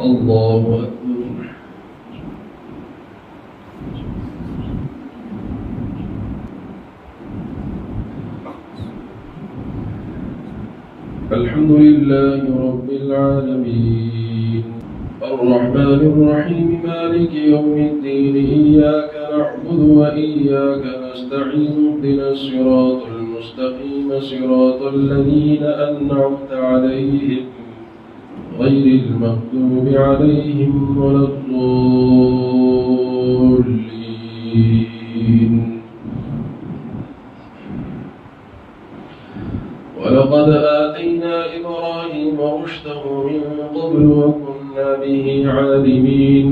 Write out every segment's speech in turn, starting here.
الله أكبر. الحمد لله رب العالمين الرحمن الرحيم مالك يوم الدين إياك نعبد وإياك نستعين اهدنا الصراط المستقيم صراط الذين أنعمت عليهم غير المغضوب عليهم ولا الضالين. ولقد آتينا إبراهيم رشده من قبل وكنا به عالمين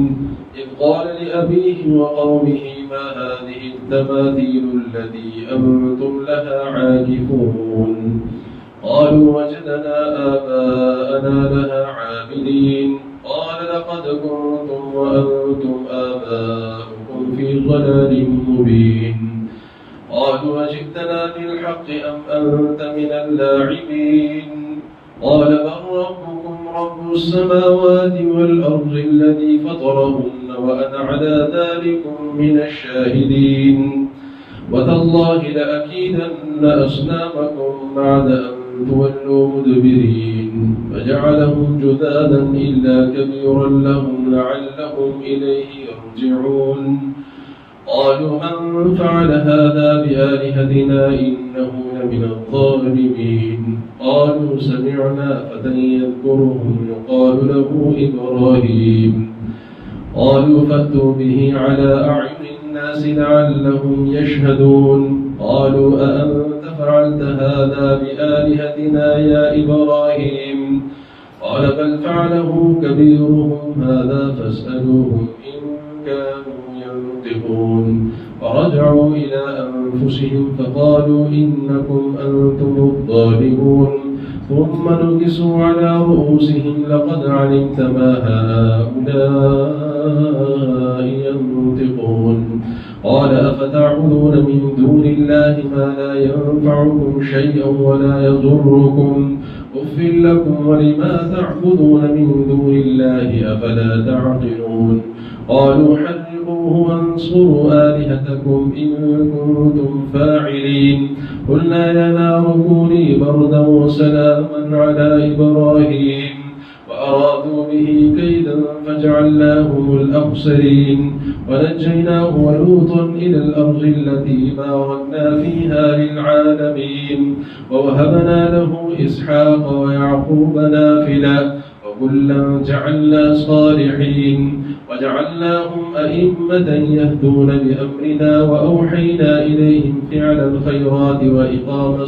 إذ قال لأبيه وقومه ما هذه التماثيل التي أنتم لها عاكفون قالوا وجدنا آباءنا لها عابدين قال لقد كنتم وأنتم آباؤكم في ضلال مبين قالوا وجئتنا بالحق أم أنت من اللاعبين قال بل ربكم رب السماوات والأرض الذي فطرهن وأنا على ذلكم من الشاهدين وتالله لأكيدن أصنامكم بعد أن تولوا مدبرين فجعلهم جذاذا إلا كبيرا لهم لعلهم إليه يرجعون قالوا من فعل هذا بآلهتنا إنه لمن الظالمين قالوا سمعنا فتى يذكرهم يقال له إبراهيم قالوا فأتوا به على أعين الناس لعلهم يشهدون قالوا أأنت فعلت هذا بآلهتنا يا إبراهيم قال بل فعله كبيرهم هذا فاسألوهم إن كانوا ينطقون فرجعوا إلى أنفسهم فقالوا إنكم أنتم الظالمون ثم نكسوا على رؤوسهم لقد علمت ما هؤلاء ينطقون قال أفتعبدون من دون الله ما لا ينفعكم شيئا ولا يضركم أف لكم ولما تعبدون من دون الله أفلا تعقلون قالوا حرقوه وانصروا آلهتكم إن كنتم فاعلين قلنا يا نار كوني بردا وسلاما على إبراهيم وأرادوا به كيدا فجعلناهم الأخسرين ونجيناه ولوطا إلى الأرض التي باركنا فيها للعالمين ووهبنا له إسحاق ويعقوب نافلة وكلا جعلنا صالحين وجعلناهم أئمة يهدون بأمرنا وأوحينا إليهم فعل الخيرات وإقام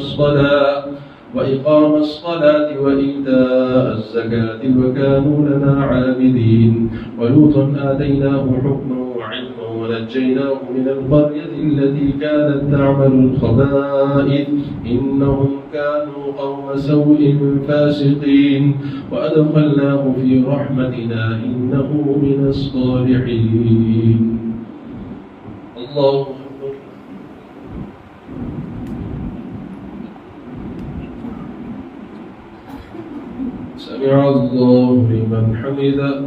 الصلاة وإيتاء الزكاة وكانوا لنا عابدين ولوطا آتيناه حكما وعلما ونجيناه من القرية التي كانت تعمل الخبائث إنهم كانوا قوم سوء فاسقين وأدخلناه في رحمتنا إنه من الصالحين. الله أكبر. سمع الله لمن حمده.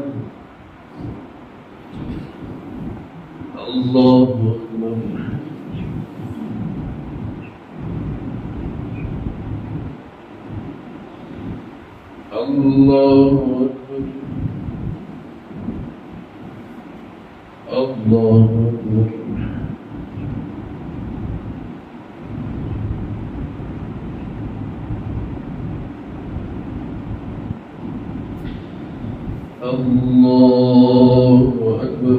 الله أكبر. الله أكبر. الله أكبر. الله أكبر.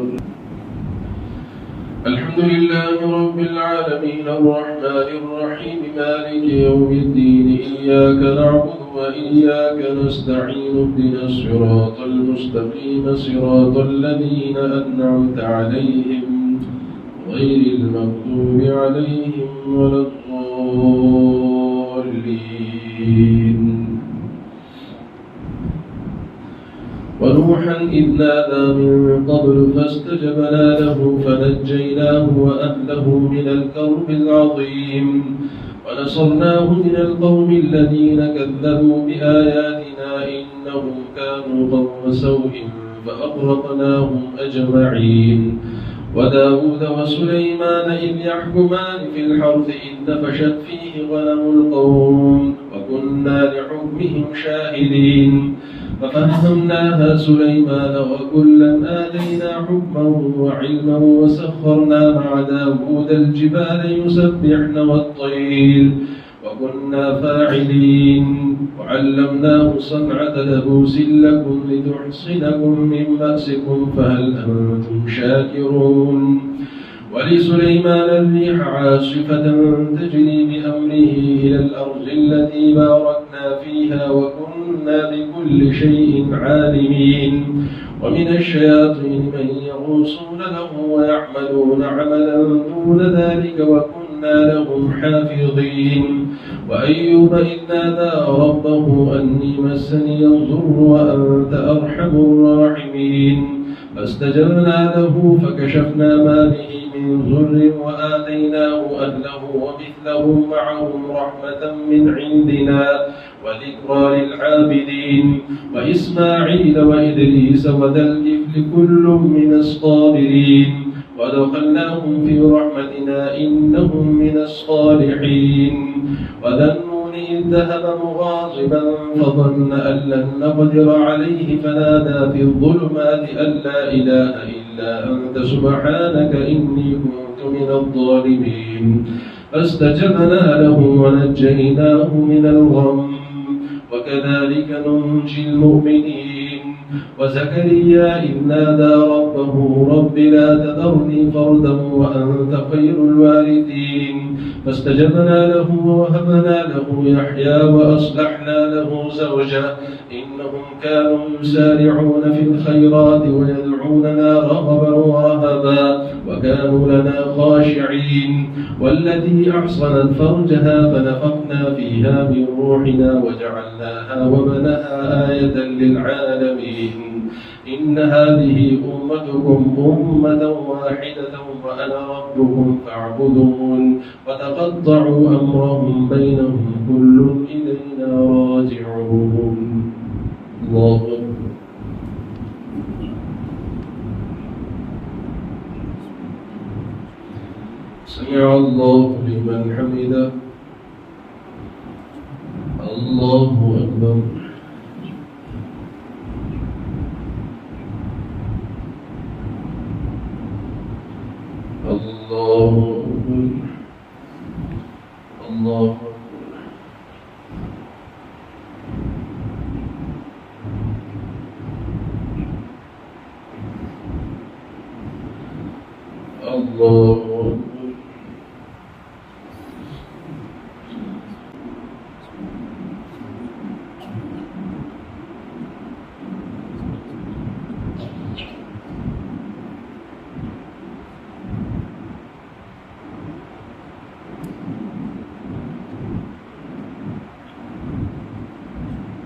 الحمد لله رب العالمين الرحمن الرحيم مالك يوم الدين إياك نعبد وإياك نستعين اهدنا الصراط المستقيم صراط الذين أنعمت عليهم غير المغضوب عليهم ولا الضالين. ونوحا إذ نادى من قبل فاستجبنا له فنجيناه وأهله من الكرب العظيم ونصرناه من القوم الذين كذبوا بآياتنا مرتنا إنهم كانوا قوم سوء فأغرقناهم أجمعين. وداود وسليمان إذ يحكمان في الحرث إذ نفشت فيه غنم القوم وكنا لحكمهم شاهدين. ففهمناها سليمان وكلا آتينا حكما وعلما وسخرنا مع داود الجبال يسبحن والطير وكنا فاعلين. وعلمناه صنعة لبوس لكم لتحصنكم من بأسكم فهل أنتم شاكرون. ولسليمان الريح عاصفة تجري بأمره إلى الأرض التي باركنا فيها وكنا بكل شيء عالمين. ومن الشياطين من يغوصون له ويعملون عملا دون ذلك وكنا لهم حافظين. وأيوب إذ نادى ربه أني مسني الضر وأنت أرحم الراحمين. فاستجبنا له فكشفنا ما به من ضر وآتيناه أهله ومثلهم معهم رحمة من عندنا وذكرى للعابدين. وإسماعيل وإدريس وذا الكفل كل من الصابرين ودخلناهم في رحمتنا إنهم من الصالحين. وذا النون إذ ذهب مغاضبا فظن أن لن نقدر عليه فنادى في الظلمات أن لا إله إلا أنت سبحانك إني كنت من الظالمين. فاستجبنا له ونجيناه من الغم وكذلك ننجي المؤمنين. وزكريا إذ نادى ربه رب لا تذرني فردا وأنت خير الوارثين. فاستجبنا له ووهبنا له يحيى وأصلحنا له زوجه إنهم كانوا يسارعون في الخيرات ويدعوننا رغبا ورهبا وكانوا لنا خاشعين. والتي أحصنت فرجها فنفخنا فيها من روحنا وجعلناها وبنها آية للعالمين. إن هذه أمتكم أمة واحدة وأنا ربكم فاعبدون. وتقطعوا أمرهم بينهم كل إلينا راجعون. الله أكبر. سمع الله لمن حمده. الله أكبر. الله أكبر. الله أكبر. الله أكبر.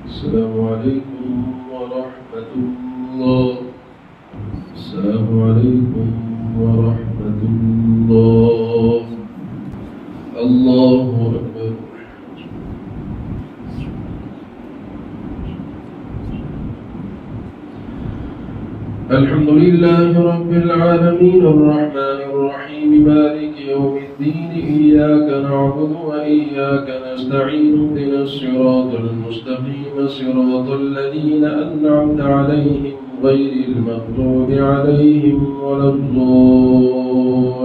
السلام عليكم ورحمة الله. السلام عليكم ورحمة الله. الله أكبر. الحمد لله رب العالمين الرحمن الرحيم مالك يوم الدين إياك نعبد وإياك نستعين اهدنا الصراط المستقيم صراط الذين أنعمت عليهم غير المغضوب عليهم ولا الضالين.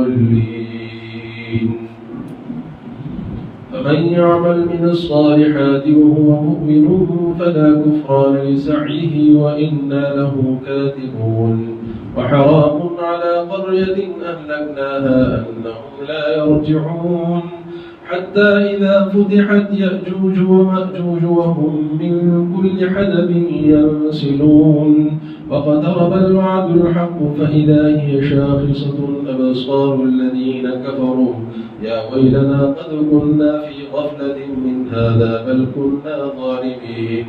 فمن يعمل من الصالحات وهو مؤمن فلا كفران لسعيه وإنا له كاتبون. وحرام على قرية أهلكناها أنهم لا يرجعون حتى إذا فتحت يأجوج ومأجوج وهم من كل حدب ينسلون. واقترب الوعد الحق فإذا هي شاخصة أبصار الذين كفروا يا ويلنا قد كنا في غفلة من هذا بل كنا ظالمين.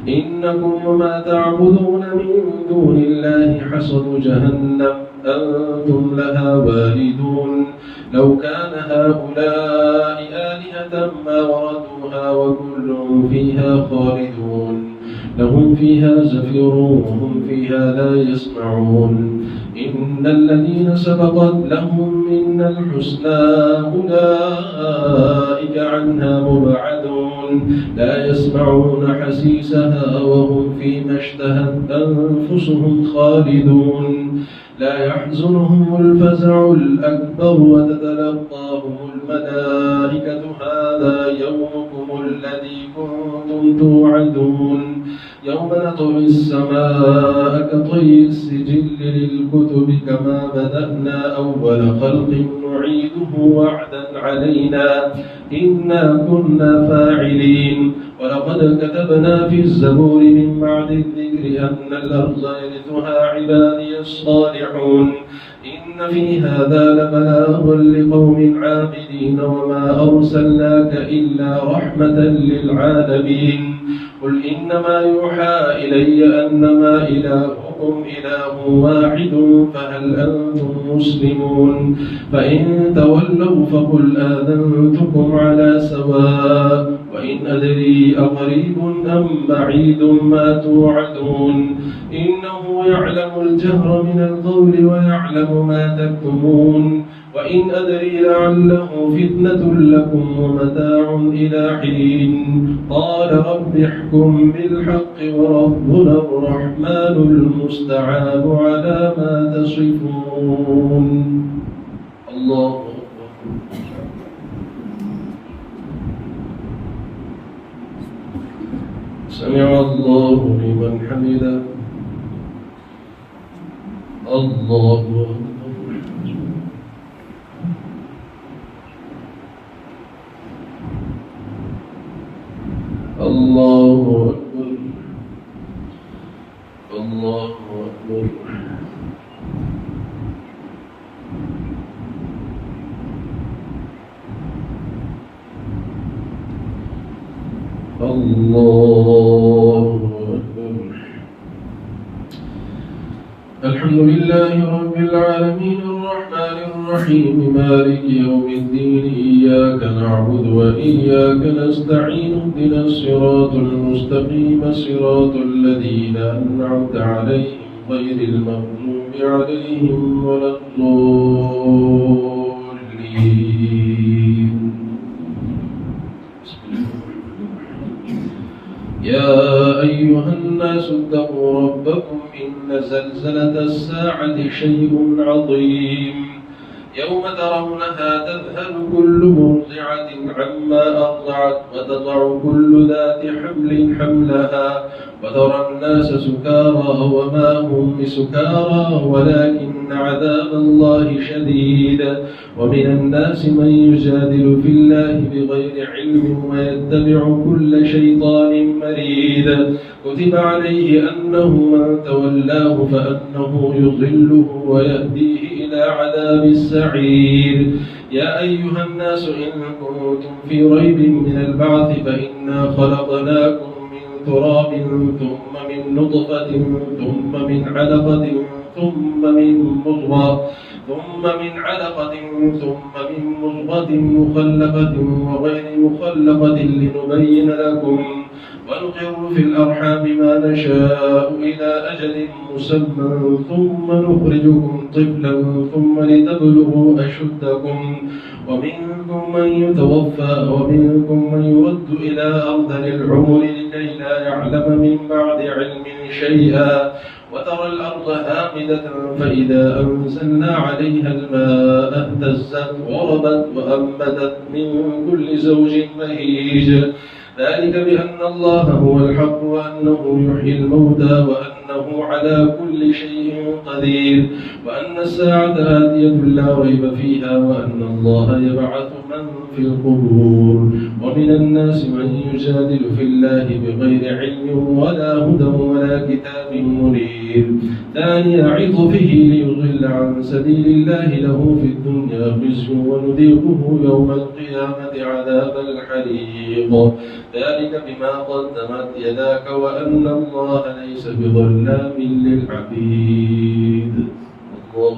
إنكم وما تعبدون من دون الله حصب جهنم أنتم لها واردون. لو كان هؤلاء آلهة ما وردوها وكل فيها خالدون. لهم فيها زفير وهم فيها لا يسمعون إن الذين سبقت لهم منا الحسنى أولئك عنها مبعدون لا يسمعون حسيسها وهم فيما اشتهت أنفسهم خالدون لا يحزنهم الفزع الأكبر وتتلقاهم الملائكة هذا يومكم الذي كنتم توعدون يوم نطوي السماء كطي السجل للكتب كما بدأنا أول خلق نعيده وعدا علينا إنا كنا فاعلين ولقد كتبنا في الزبور من بعد الذكر أن الأرض يرثها عبادي الصالحون إن في هذا لبلاغا لقوم عابدين وما أرسلناك إلا رحمة للعالمين قل إنما يوحى إلي أنما إلهكم إله واحد فهل أنتم مسلمون فإن تولوا فقل آذنتكم على سواء وإن أدري أقريب أم بعيد ما توعدون إنه يعلم الجهر من القول ويعلم ما تكتمون وإن أدري لعله فتنة لكم ومتاع إلى حين قال رب احكم بالحق وربنا الرحمن المستعان على ما تصفون الله سمع الله لمن حمده الله أكبر الله أكبر الله أكبر الله أكبر الحمد لله رب العالمين الرحمن الرحيم مالك يوم الدين إياك نعبد وإياك نستعين اهدنا الصراط المستقيم صراط الذين أنعمت عليهم غير المغضوب عليهم ولا الضالين يا أيها الناس اتقوا ربكم إن زلزلة الساعة شيء عظيم يوم ترونها تذهل كل مرضعة عما أرضعت وتضع كل ذات حمل حملها وترى الناس سكارى وما هم بسكارى ولكن عذاب الله شديد ومن الناس من يجادل في الله بغير علم ويتبع كل شيطان مريد كتب عليه أنه من تولاه فأنه يضله ويهديه إلى عذاب السعير يا أيها الناس إن كنتم في ريب من البعث فإنا خلقناكم من تراب ثم من نطفة ثم من علقة ثم من مضغة مخلقة وغير مخلقة لنبين لكم ونقر في الأرحام ما نشاء إلى أجل مسمى ثم نخرجكم طفلا ثم لتبلغوا أشدكم ومنكم من يتوفى ومنكم من يرد إلى أرذل العمر لكي لا يعلم من بعد علم شيئا وترى الأرض هامدة فإذا أنزلنا عليها الماء اهتزت وربت وأنبتت من كل زوج بهيج ذلك بأن الله هو الحق وأنه يحيي الموتى وأنه على كل شيء قدير وأن الساعة آتية لا ريب فيها وأن الله يبعث من في القبور ومن الناس من يجادل في الله بغير علم ولا هدى ولا كتاب منير ثاني عطفه ليضل عن سبيل الله له في الدنيا خزي ونذيقه يوم القيامة عذاب الحريق ذلك بما قدمت يداك وأن الله ليس بظلام للعبيد الله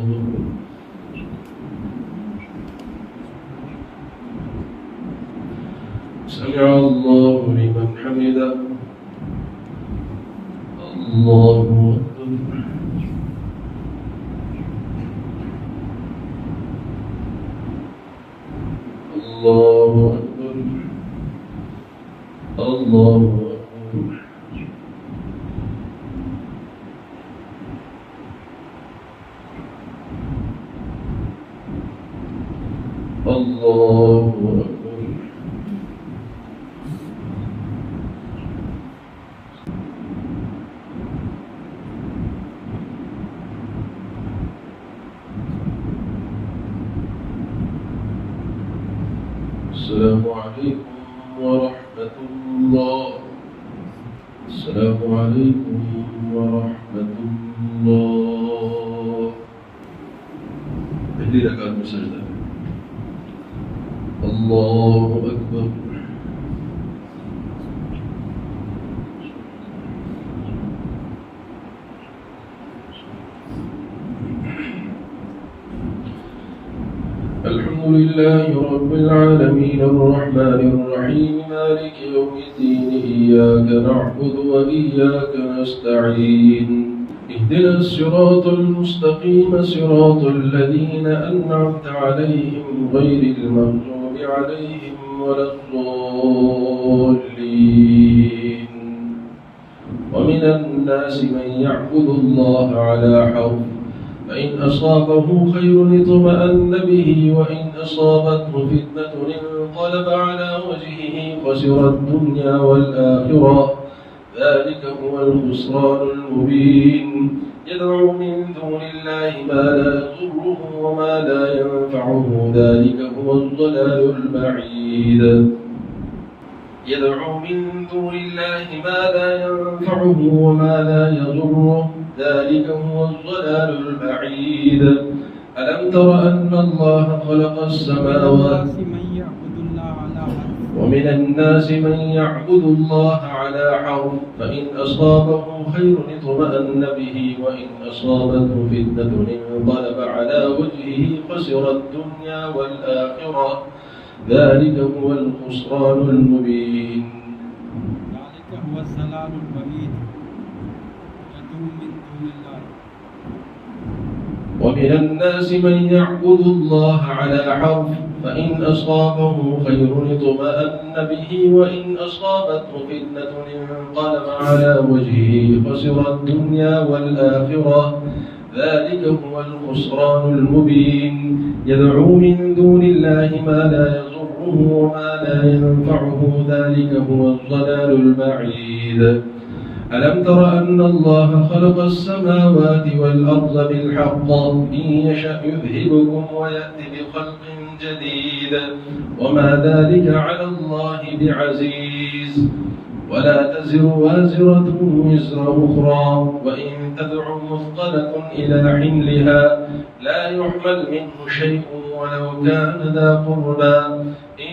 سمع الله لمن حمده الله أكبر الله أكبر الله أكبر. السلام عليكم ورحمة الله. السلام عليكم ورحمة الله. اهدي ركعة السجدة. الله أكبر. الحمد لله رب العالمين الرحمن الرحيم مالك يوم الدين إياك نعبد وإياك نستعين اهدنا الصراط المستقيم صراط الذين أنعمت عليهم غير المغضوب عليهم ولا الضالين. ومن الناس من يعبد الله على حرف فإن أصابه خير اطمأن به وإن أصابته فتنة انقلب على وجهه خسر الدنيا والآخرة ذلك هو الخسران المبين. يدعو من دون الله ما لا يضره وما لا ينفعه ذلك هو الضلال البعيد. يدعو من دون الله ما لا ينفعه وما لا يضره ذلك هو الضلال البعيد. ألم تر أن الله خلق السماوات ومن الناس من يعبد الله على حرف فإن أصابه خير اطمأن به وإن أصابته فتنة انقلب على وجهه خسر الدنيا والآخرة ذلك هو الخسران المبين. ذلك هو الضلال البعيد. ومن الناس من يعبد الله على حرف فإن أصابه خير اطمأن به وإن أصابته فتنة انقلب على وجهه خسر الدنيا والآخرة ذلك هو الخسران المبين. يدعو من دون الله ما لا يضره وما لا ينفعه ذلك هو الضلال البعيد. ألم تر أن الله خلق السماوات والأرض بالحق إن يشأ يذهبكم ويأتي بخلق جديد وما ذلك على الله بعزيز. ولا تزر وازرة وزر أخرى وإن تدع مثقلة إلى حملها لا يحمل منه شيء ولو كان ذا قربى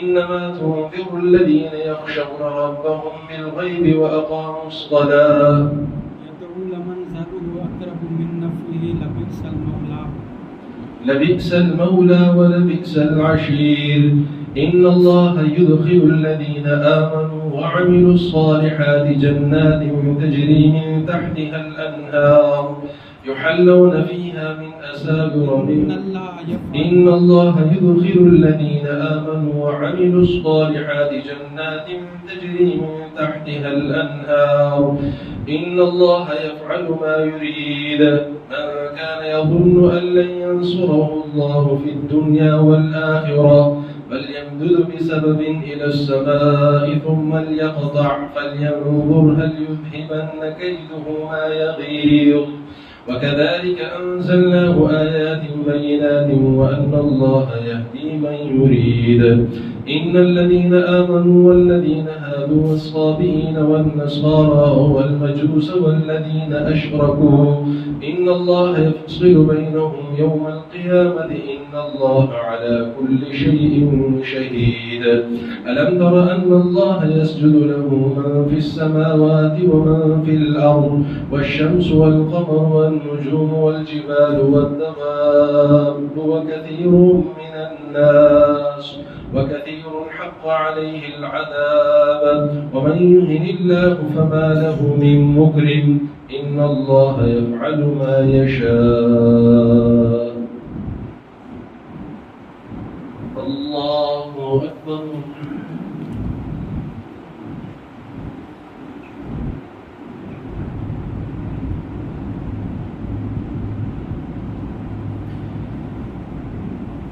إنما تنذر الذين يخشون ربهم بالغيب وأقاموا الصلاة. يدعو لمن ذره أقرب من نفعه لبئس المولى ولبئس العشير. إن الله يدخل الذين آمنوا وعملوا الصالحات جنات تجري من تحتها الأنهار يحلون فيها من أساور إن الله يدخل الذين آمنوا وعملوا الصالحات جنات تجري من تحتها الأنهار إن الله يفعل ما يريد. من كان يظن أن لن ينصره الله في الدنيا والآخرة فليمدد بسبب إلى السماء ثم ليقطع فلينظر هل يذهبن كيده ما يغيظ. وكذلك أنزلناه آيات بينات وأن الله يهدي من يريد. إن الذين آمنوا والذين هادوا والصابئين والنصارى والمجوس والذين أشركوا إن الله يفصل بينهم يوم القيامة إن الله على كل شيء شهيد. ألم تر أن الله يسجد له من في السماوات ومن في الأرض والشمس والقمر والنجوم والجبال والدواب وكثير حق عليه العذاب ومن يهن الله فما له من مكرم إن الله يفعل ما يشاء. الله أكبر.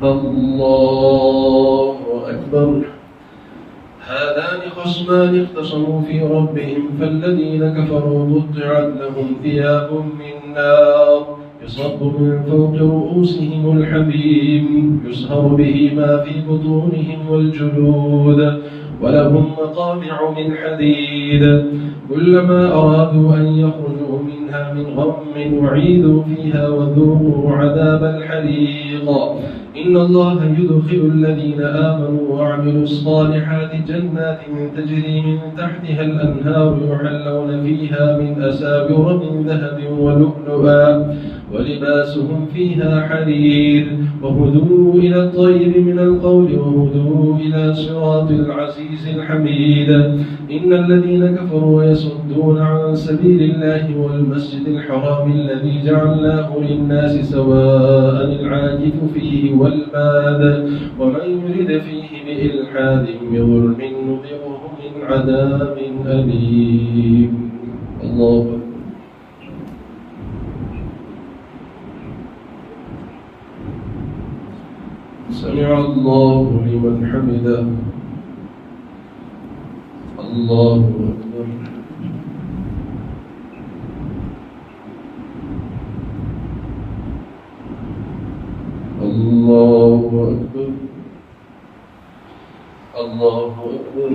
الله أكبر. هذان خصمان اختصموا في ربهم فالذين كفروا قطعت لهم ثياب من نار يصب من فوق رؤوسهم الحميم يصهر به ما في بطونهم والجلود ولهم مقامع من حديد كلما أرادوا أن يخرجوا منها من غم أعيدوا فيها وذوقوا عذاب الحريق. إن الله يدخل الذين آمنوا وعملوا الصالحات جنات تجري من تحتها الأنهار يحلون فيها من أساور من ذهب ولؤلؤا ولباسهم فيها حرير وهدوا إلى الطيب من القول وهدوا إلى صراط العزيز الحميد. إن الذين كفروا يصدون عن سبيل الله والمسجد الحرام الذي جعلناه للناس سواء العاكف فيه والباد ومن يرد فيه بإلحاد بظلم نذقه من عذاب أليم. الله أكبر. سمع الله لمن حمده. الله أكبر. الله أكبر. الله أكبر.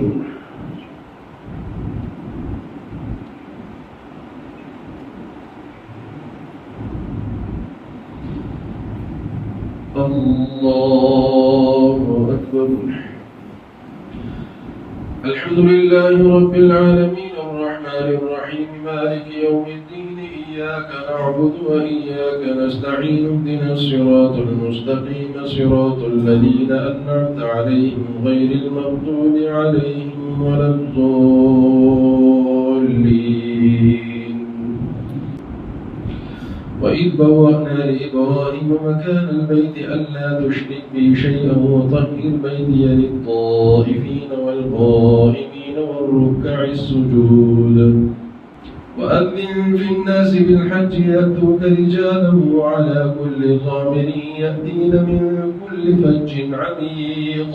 الله أكبر. الحمد لله رب العالمين الرحمن الرحيم مالك يوم الدين إياك نعبد وإياك نستعين اهدنا الصراط المستقيم صراط الذين أنعمت عليهم غير المغضوب عليهم ولا الضالين. وإذ بوأنا لإبراهيم مكان البيت ألا تشرك بي شيئا وطهر بيتي للطائفين والقائمين والركع السجود. وأذن في الناس بالحج يأتوك رجالا وعلى كل ضامر يأتين من كل فج عميق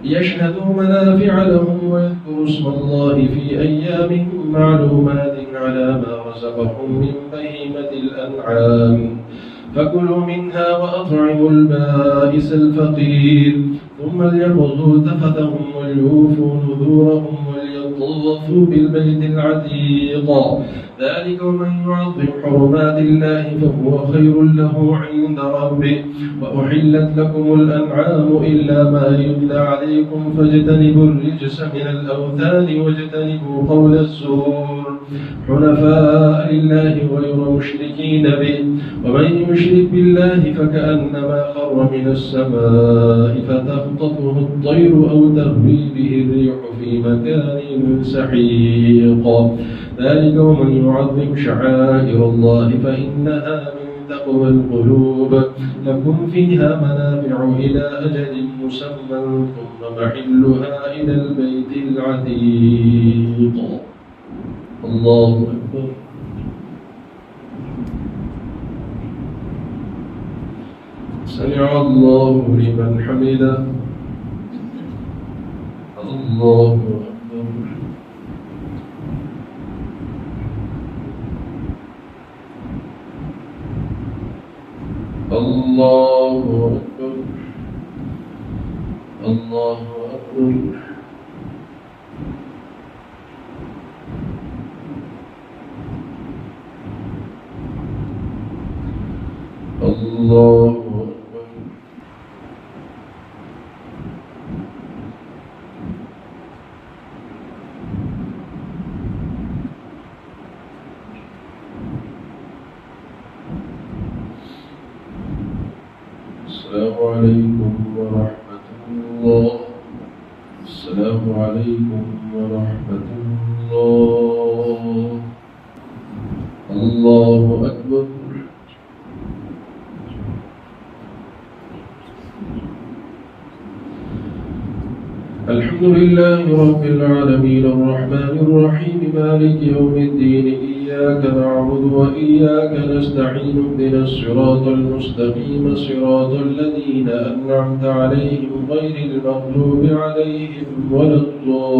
ليشهدوا منافع لهم ويذكروا اسم الله في أيام معلومات على ما رزقهم من بهيمة الأنعام فكلوا منها وأطعموا البائس الفقير ثم ليقضوا تفثهم وليوفوا نذورهم وليطوفوا بالبيت العتيق ذلك ومن يعظم حرمات الله فهو خير له عند ربه. وأحلت لكم الأنعام إلا ما يتلى عليكم فاجتنبوا الرجس من الأوثان واجتنبوا قول الزور حنفاء لله غير مشركين به ومن يشرك بالله فكأنما خر من السماء فتخطفه الطير أو تهوي به الريح في مكان سحيق ذلك ومن يعظم شعائر الله فإنها من تقوى القلوب. لكم فيها منافع إلى أجل مسمى ثم محلها إلى البيت العتيق. الله أكبر. سمع الله لمن حمده. الله أكبر. الله أكبر. الله أكبر. الله أكبر. السلام عليكم ورحمة الله. السلام عليكم ورحمة الله. الحمد لله رب العالمين الرحمن الرحيم مالك يوم الدين إياك نعبد وإياك نستعين اهدنا الصراط المستقيم صراط الذين أنعمت عليهم غير المغضوب عليهم ولا الضالين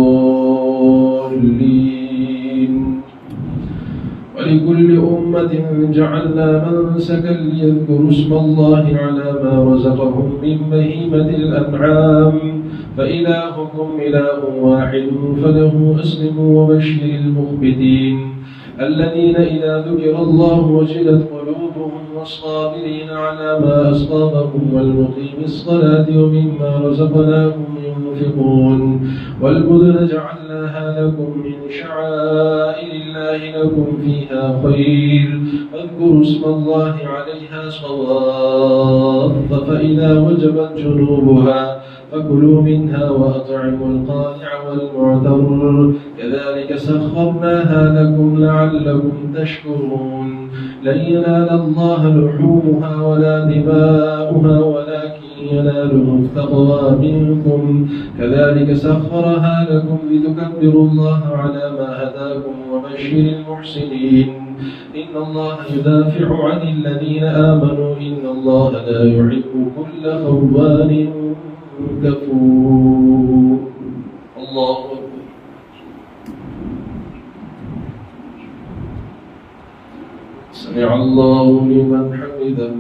ولكل أمة جعلنا منسكا ليذكروا اسم الله على ما رزقهم من بهيمة الأنعام فإلهكم إله واحد فله أسلموا وبشر المخبتين الذين إذا ذكر الله وجلت قلوبهم والصابرين على ما أصابهم والمقيم الصلاة ومما رزقناهم ينفقون والبدن جعلناها لكم من شعائر الله لكم فيها خير فاذكروا اسم الله عليها صواف فإذا وجبت جنوبها فكلوا منها وأطعموا القانع والمعتر كذلك سخرناها لكم لعلكم تشكرون لن ينال الله لحومها ولا دماؤها ولكن يناله التقوى منكم كذلك سخرها لكم لتكبروا الله على ما هداكم وبشر المحسنين إن الله يدافع عن الذين آمنوا إن الله لا يحب كل خوان كفور الله أكبر سمع الله لمن حمده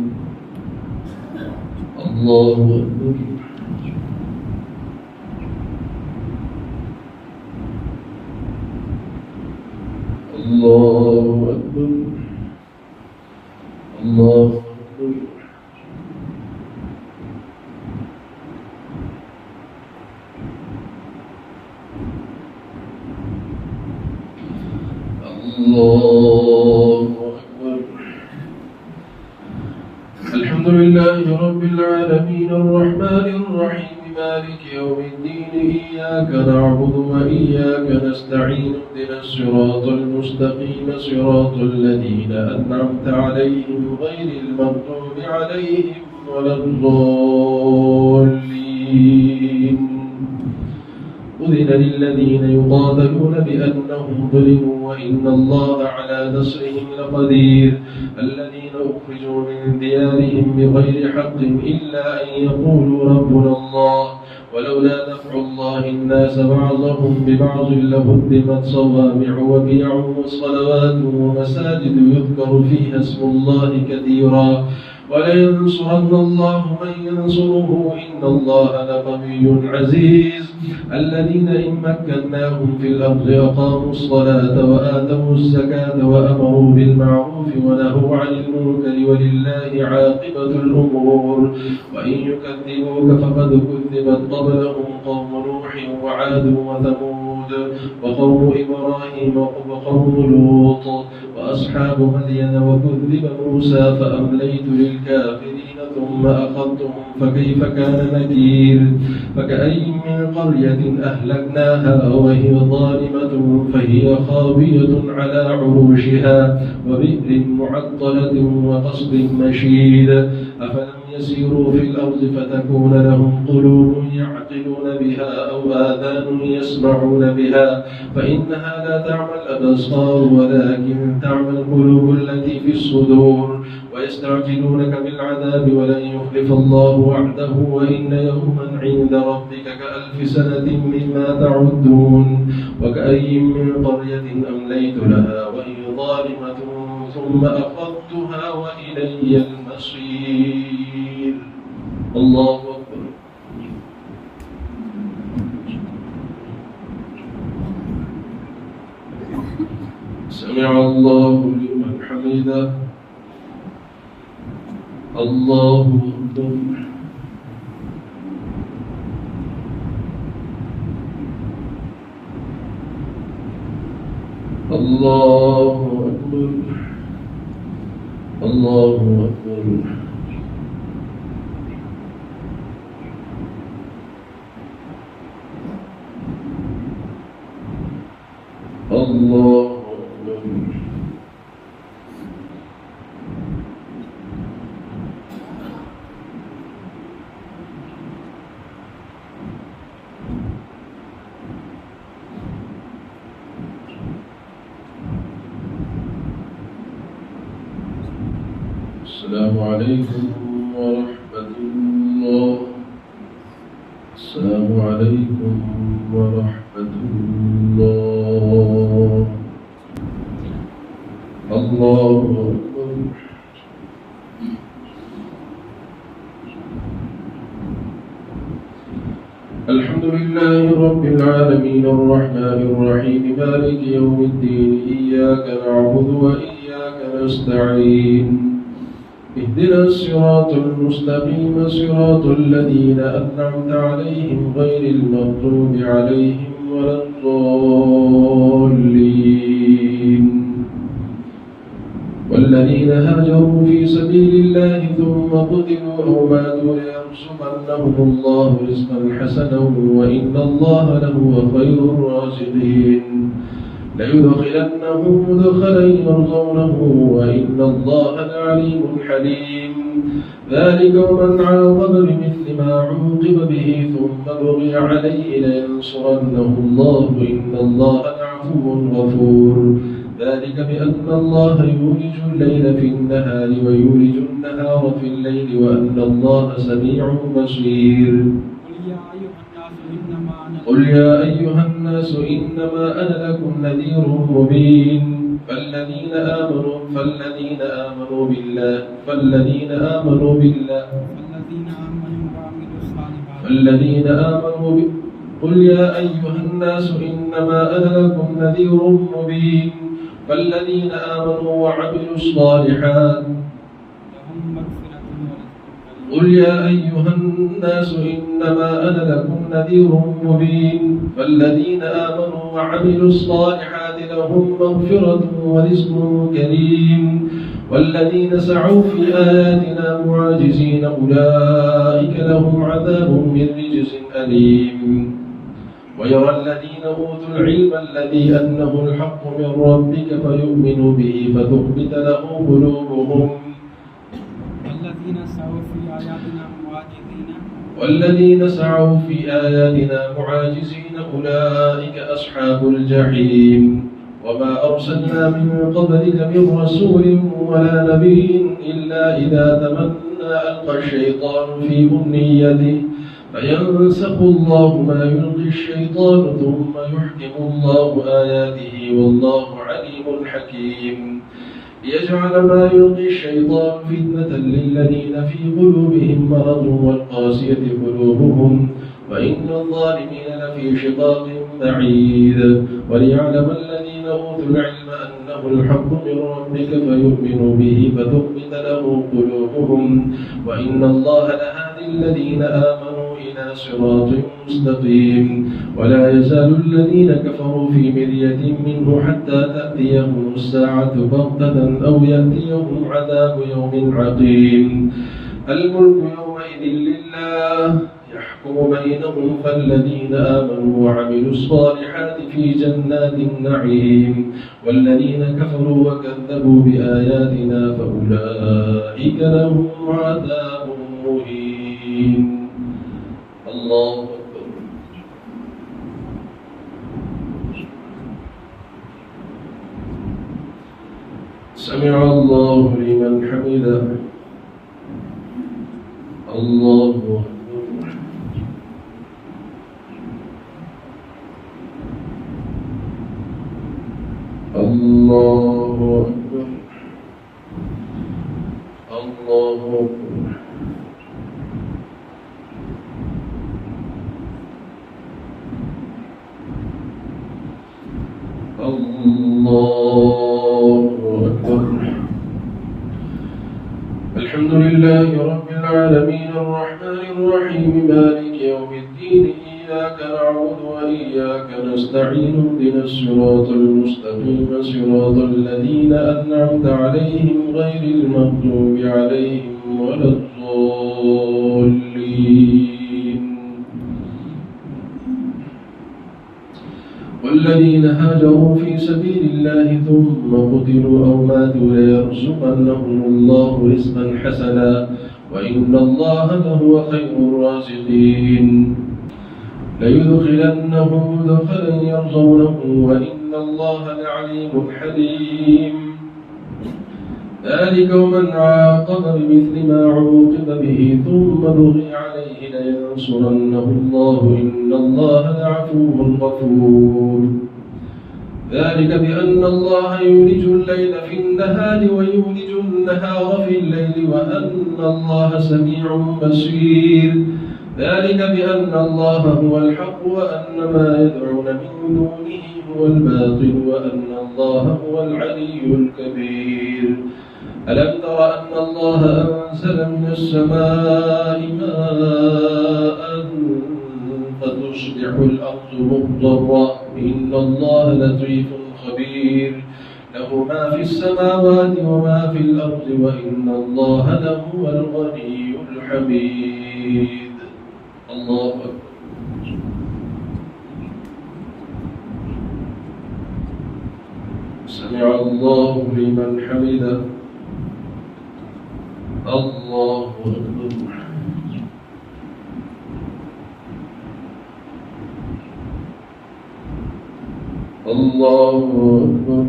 الله أكبر الله أكبر الله أكبر الله أكبر الحمد لله رب العالمين الرحمن الرحيم مالك يوم الدين إياك نعبد وإياك نستعين اهدنا الصراط المستقيم صراط الذين أنعمت عليهم غير المغضوب عليهم ولا الضالين أذن للذين يقاتلون بأنهم ظلموا وإن الله على نصرهم لقدير الذين أخرجوا من ديارهم بغير حق إلا أن يقولوا ربنا الله ولولا دفع الله الناس بعضهم ببعض لهدمت صوامع وبيع وصلوات ومساجد يذكر فيها اسم الله كثيرا ولينصرن الله من ينصره إن الله لقوي عزيز الذين إن مكناهم في الأرض أقاموا الصلاة وآتوا الزكاة وأمروا بالمعروف ونهوا عن المنكر ولله عاقبة الأمور وإن يكذبوك فقد كذبت قبلهم قوم نوح وعاد وثمود وقوم إبراهيم وقوم لوط وأصحاب مدين وكذب موسى فأمليت للكافرين ثم أخذتهم فكيف كان نكير فكأي من قرية أهلكناها وهي ظالمة فهي خاوية على عروشها وبئر معطلة وقصد مشيد أفلم يسيروا في الأرض فتكون لهم قلوب يعقلون بها أو آذان يسمعون بها فإنها لا تعمى الأبصار ولكن تعمى القلوب التي في الصدور ويستعجلونك بالعذاب ولن يخلف الله وعده وإن يوما عند ربك كألف سنة مما تعدون وكأي من قرية أمليت لها وهي ظالمة ثم أخذتها وإلي المصير الله أكبر سمع الله لمن حمده الله أكبر الله أكبر الله أكبر الله أكبر السلام عليكم ورحمة الله. السلام عليكم ورحمة الله. الله أكبر. الحمد لله رب العالمين الرحمن الرحيم مالك يوم الدين إياك نعبد وإياك نستعين اهدنا الصراط المستقيم صراط الذين أنعمت عليهم غير المغضوب عليهم ولا الضالين والذين هاجروا في سبيل الله ثم قتلوا أو ماتوا ليرزقنهم الله رزقا حسنا وإن الله لهو خير الرازقين ليدخلنهم مدخلا يرضونه وإن الله لعليم حليم ذلك ومن عاقب بمثل ما عوقب به ثم بغي عليه لينصرنه الله إن الله لعفو غفور ذلك بأن الله يولج الليل في النهار ويولج النهار في الليل وأن الله سميع بصير قل يا أيها الناس إنما أنا لكم نذير مبين فالذين آمنوا قل يا أيها الناس إنما أنا لكم نذير مبين فالذين آمنوا وعملوا الصالحات قل يا أيها الناس إنما أنا لكم نذير مبين فالذين آمنوا وعملوا الصالحات لهم مغفرة ورزق كريم والذين سعوا في آياتنا معاجزين أولئك لهم عذاب من رجز أليم ويرى الذين أوتوا العلم الذي أنه الحق من ربك فيؤمنوا به فتخبت له قلوبهم والذين سعوا في آياتنا معاجزين أولئك أصحاب الجحيم وما أرسلنا من قبلك من رسول ولا نبي إلا إذا تمنى ألقى الشيطان في أمنيته فينسخ الله ما يلقي الشيطان ثم يحكم الله آياته والله عليم حكيم ليجعل ما يلقي الشيطان فتنة للذين في قلوبهم مرض والقاسية قلوبهم وإن الظالمين لفي شقاق بعيد وليعلم الذين أوتوا العلم أنه الحق من ربك فيؤمنوا به فتخبت له قلوبهم وإن الله لهادي الذين آمنوا إلى صراط مستقيم ولا يزال الذين كفروا في مرية منه حتى تأتيهم الساعة بغتة أو يأتيهم عذاب يوم عقيم الملك يومئذ لله يحكم بينهم فالذين آمنوا وعملوا الصالحات في جنات النعيم والذين كفروا وكذبوا بآياتنا فأولئك لهم عذاب مهين الله أكبر سمع الله لمن حمده الله أكبر الله أكبر الله أكبر الله أكبر الحمد لله رب العالمين الرحمن الرحيم مالك يوم الدين إياك نعبد وإياك نستعين اهدنا الصراط المستقيم صراط الذين أنعمت عليهم غير المغضوب عليهم ولا الضالين والذين هاجروا في سبيل الله ثم قتلوا أو ماتوا ليرزقنهم الله رزقا حسنا وإن الله لهو خير الرازقين ليدخلنهم مدخلا يرضونه وإن الله لعليم حليم ذلك ومن عاقب بمثل ما عوقب به ثم بغي عليه لينصرنه الله إن الله لعفو غفور ذلك بأن الله يولج الليل في النهار ويولج النهار في الليل وأن الله سميع بصير ذلك بأن الله هو الحق وأن ما يدعون من دونه هو الباطل وأن الله هو العلي الكبير ألم تر أن الله أنزل من السماء ماء فتصبح الأرض مخضرا إن الله لطيف خبير له ما في السماوات وما في الأرض وإن الله لهو الغني الحميد الله أكبر سمع الله لمن حمده الله أكبر الله أكبر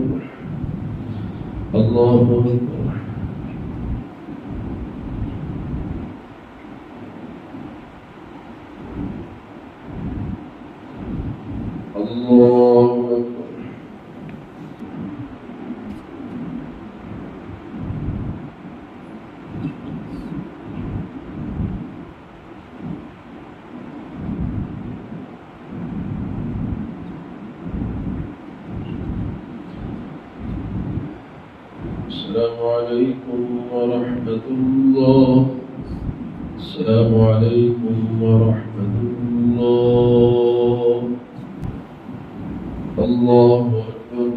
الله أكبر الله أكبر السلام عليكم ورحمة الله السلام عليكم ورحمة الله الله أكبر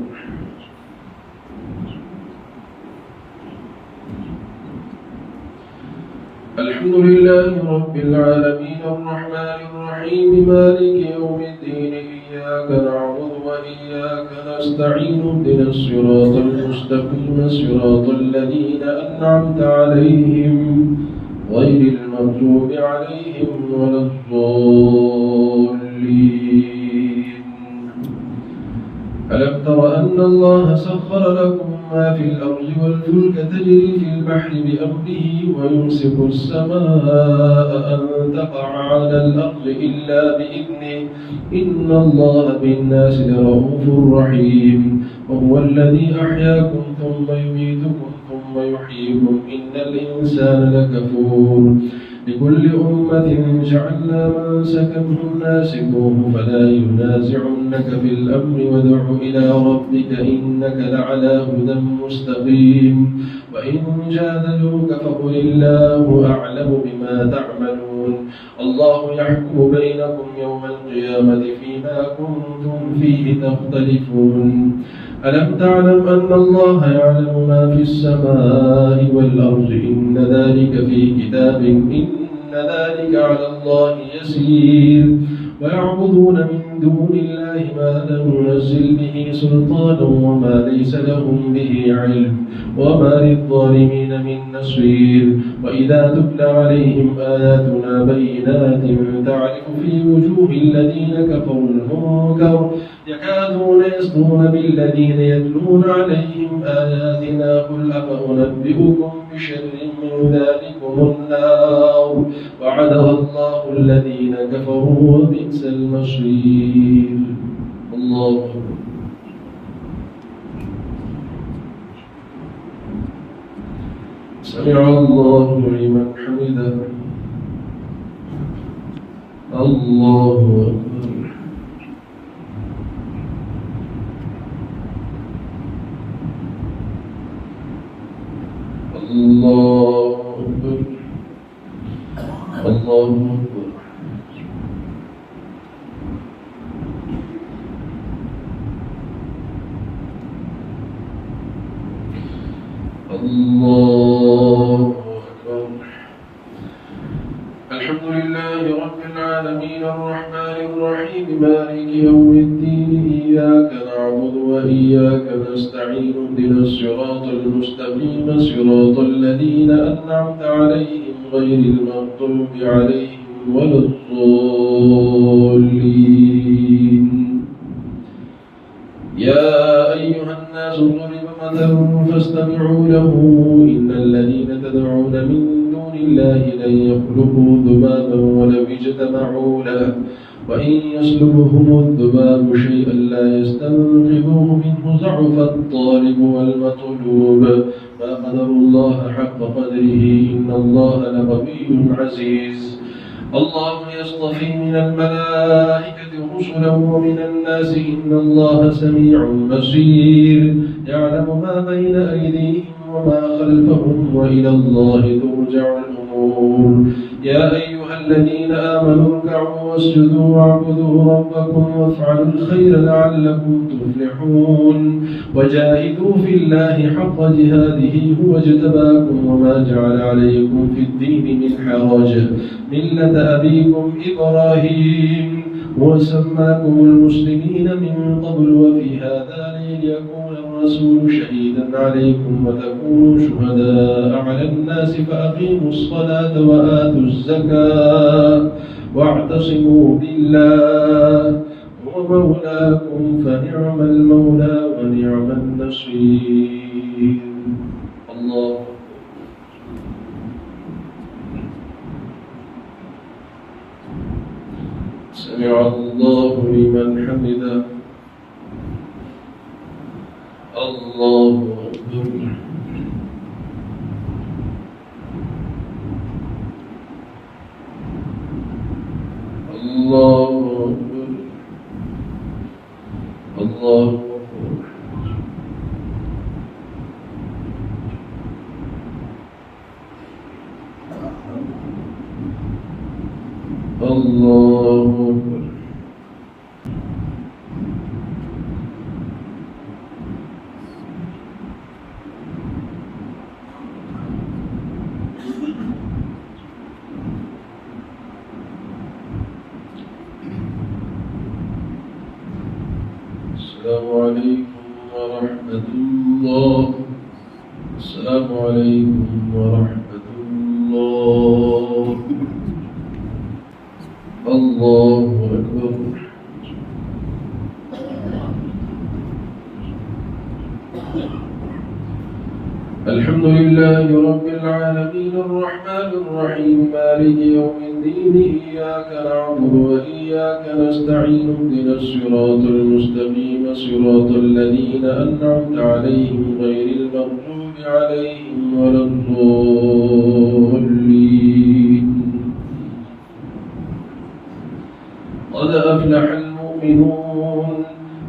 الحمد لله رب العالمين الرحمن الرحيم مالك يوم الدين إياك نعبد وإياك نستعين اهدنا الصراط المستقيم صراط الذين أنعمت عليهم غير المغضوب عليهم ولا الضالين ألم تر أن الله سخر لكم ما في الأرض والفلك تجري في البحر بأمره ويمسك السماء أن تقع على الأرض إلا بإذنه إن الله بالناس لرؤوف رحيم وهو الذي أحياكم ثم يميتكم ثم يحييكم إن الإنسان لكفور لكل أمة جعلنا منسكا هم ناسكوه فلا ينازعنك في الأمر وادع إلى ربك إنك لعلى هدى مستقيم وإن جادلوك فقل الله أعلم بما تعملون الله يحكم بينكم يوم القيامة فيما كنتم فيه تختلفون ألم تعلم أن الله يعلم ما في السماء والأرض إن ذلك في كتاب إن ذلك على الله يسير ويعبدون من دون الله ما لم ينزل به سلطانا وما ليس لهم به علم وما للظالمين من نصير وإذا تتلى عليهم آياتنا بينات تعرف في وجوه الذين كفروا المنكر يكادون يسطون بالذين يتلون عليهم آياتنا قل أفأنبئكم بشر من ذلكم النار وعدها الله الذين كفروا وبئس المصير الله أكبر سمع الله لمن حمده الله أكبر الله أكبر الله أكبر الله أكبر الحمد لله رب العالمين الرحمن الرحيم مالك يوم الدين إياك نعبد وإياك نستعين اهدنا الصراط المستقيم صراط الذين أنعمت عليهم غير المغضوب عليهم ولا الضالين يا أيها الناس ضرب مثل فاستمعوا له إن الذين تدعون من دون الله لن يخلقوا ذبابا ولو اجتمعوا له وإن يسلبهم الذباب شيئا لا يستنقذوه منه ضعف الطالب والمطلوب ما قدر الله حق قدره إن الله لقوي عزيز الله يصطفي من الملائكة رسلا ومن الناس إن الله سميع بصير يعلم ما بين أيديهم وما خلفهم وإلى الله ترجع الأمور يا أيها الذين آمنوا اركعوا واسجدوا واعبدوا ربكم وافعلوا الخير لعلكم تفلحون وجاهدوا في الله حق جهاده هو اجتباكم وما جعل عليكم في الدين من حرج ملة أبيكم إبراهيم وسماكم المسلمين من قبل وفي هذا ليكون الرسول شهيدا عليكم وتكونوا شهداء على الناس فأقيموا الصلاة وآتوا الزكاة واعتصموا بالله هو مولاكم فنعم المولى ونعم النصير الله سمع الله لمن حمده الله أكبر الله أكبر الله أكبر الله أكبر السلام عليكم ورحمة الله السلام عليكم ورحمة الله الله أكبر الحمد لله رب العالمين الرحمن الرحيم مالك يوم الدين إياك نعبد وإياك نستعين اهدنا الصراط المستقيم صراط الذين أنعمت عليهم غير المغضوب عليهم ولا الضالين قد أفلح المؤمنون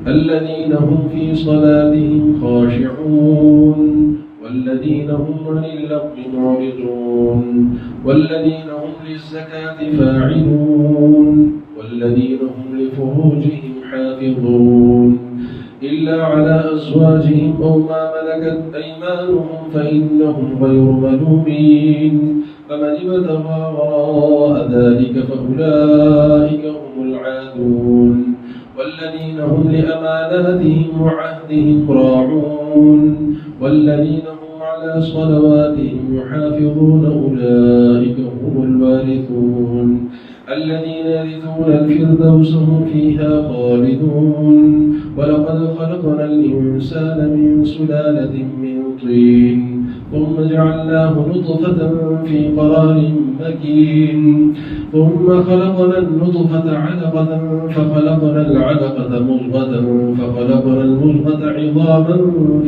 الذين هم في صلاتهم خاشعون والذين هم عن اللغو معرضون والذين هم للزكاة فاعلون والذين هم لفروجهم حافظون إلا على أزواجهم أو ما ملكت أيمانهم فإنهم غير ملومين فمن ابتغى وراء ذلك فأولئك هم العادون والذين هم لأماناتهم وعهدهم راعون والذين هم على صلواتهم يحافظون أولئك هم الوارثون الذين يرثون الفردوس هم فيها خالدون ولقد خلقنا الإنسان من سلالة من طين ثم جعلناه نطفة في قرار مكين ثم خلقنا النطفة علقة فخلقنا العلقة مضغة فخلقنا المضغة عظاما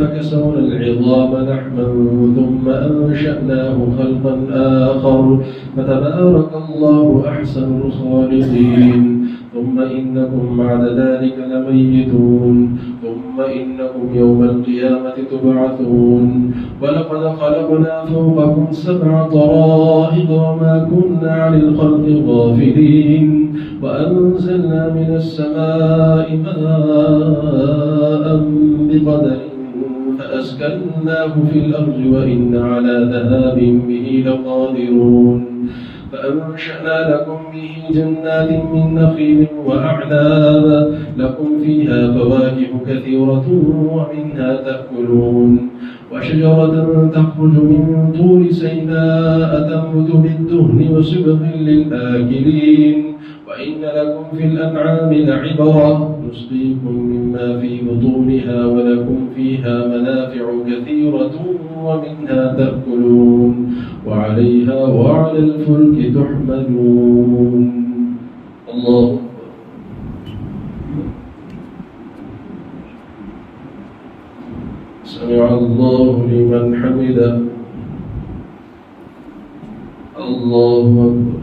فكسونا العظام لحما ثم أنشأناه خلقا آخر فتبارك الله أحسن الخالقين ثم إنكم بعد ذلك لميتون ثم إنكم يوم القيامة تبعثون ولقد خلقنا فوقكم 7 طرائق وما كنا عن الخلق غافلين وأنزلنا من السماء ماء بقدر فأسكناه في الأرض وإنا على ذهاب به لقادرون فأنشأنا لكم به جنات من نخيل وأعناب لكم فيها فواكه كثيرة ومنها تأكلون وشجرة تخرج من طور سيناء تنبت بالدهن وصبغ للآكلين وإن لكم في الأنعام لعبرة نسقيكم مما في بطونها ولكم فيها منافع كثيرة ومنها تأكلون وعليها وعلى الفلك تحملون. الله سمع الله لمن حمده. الله أكبر.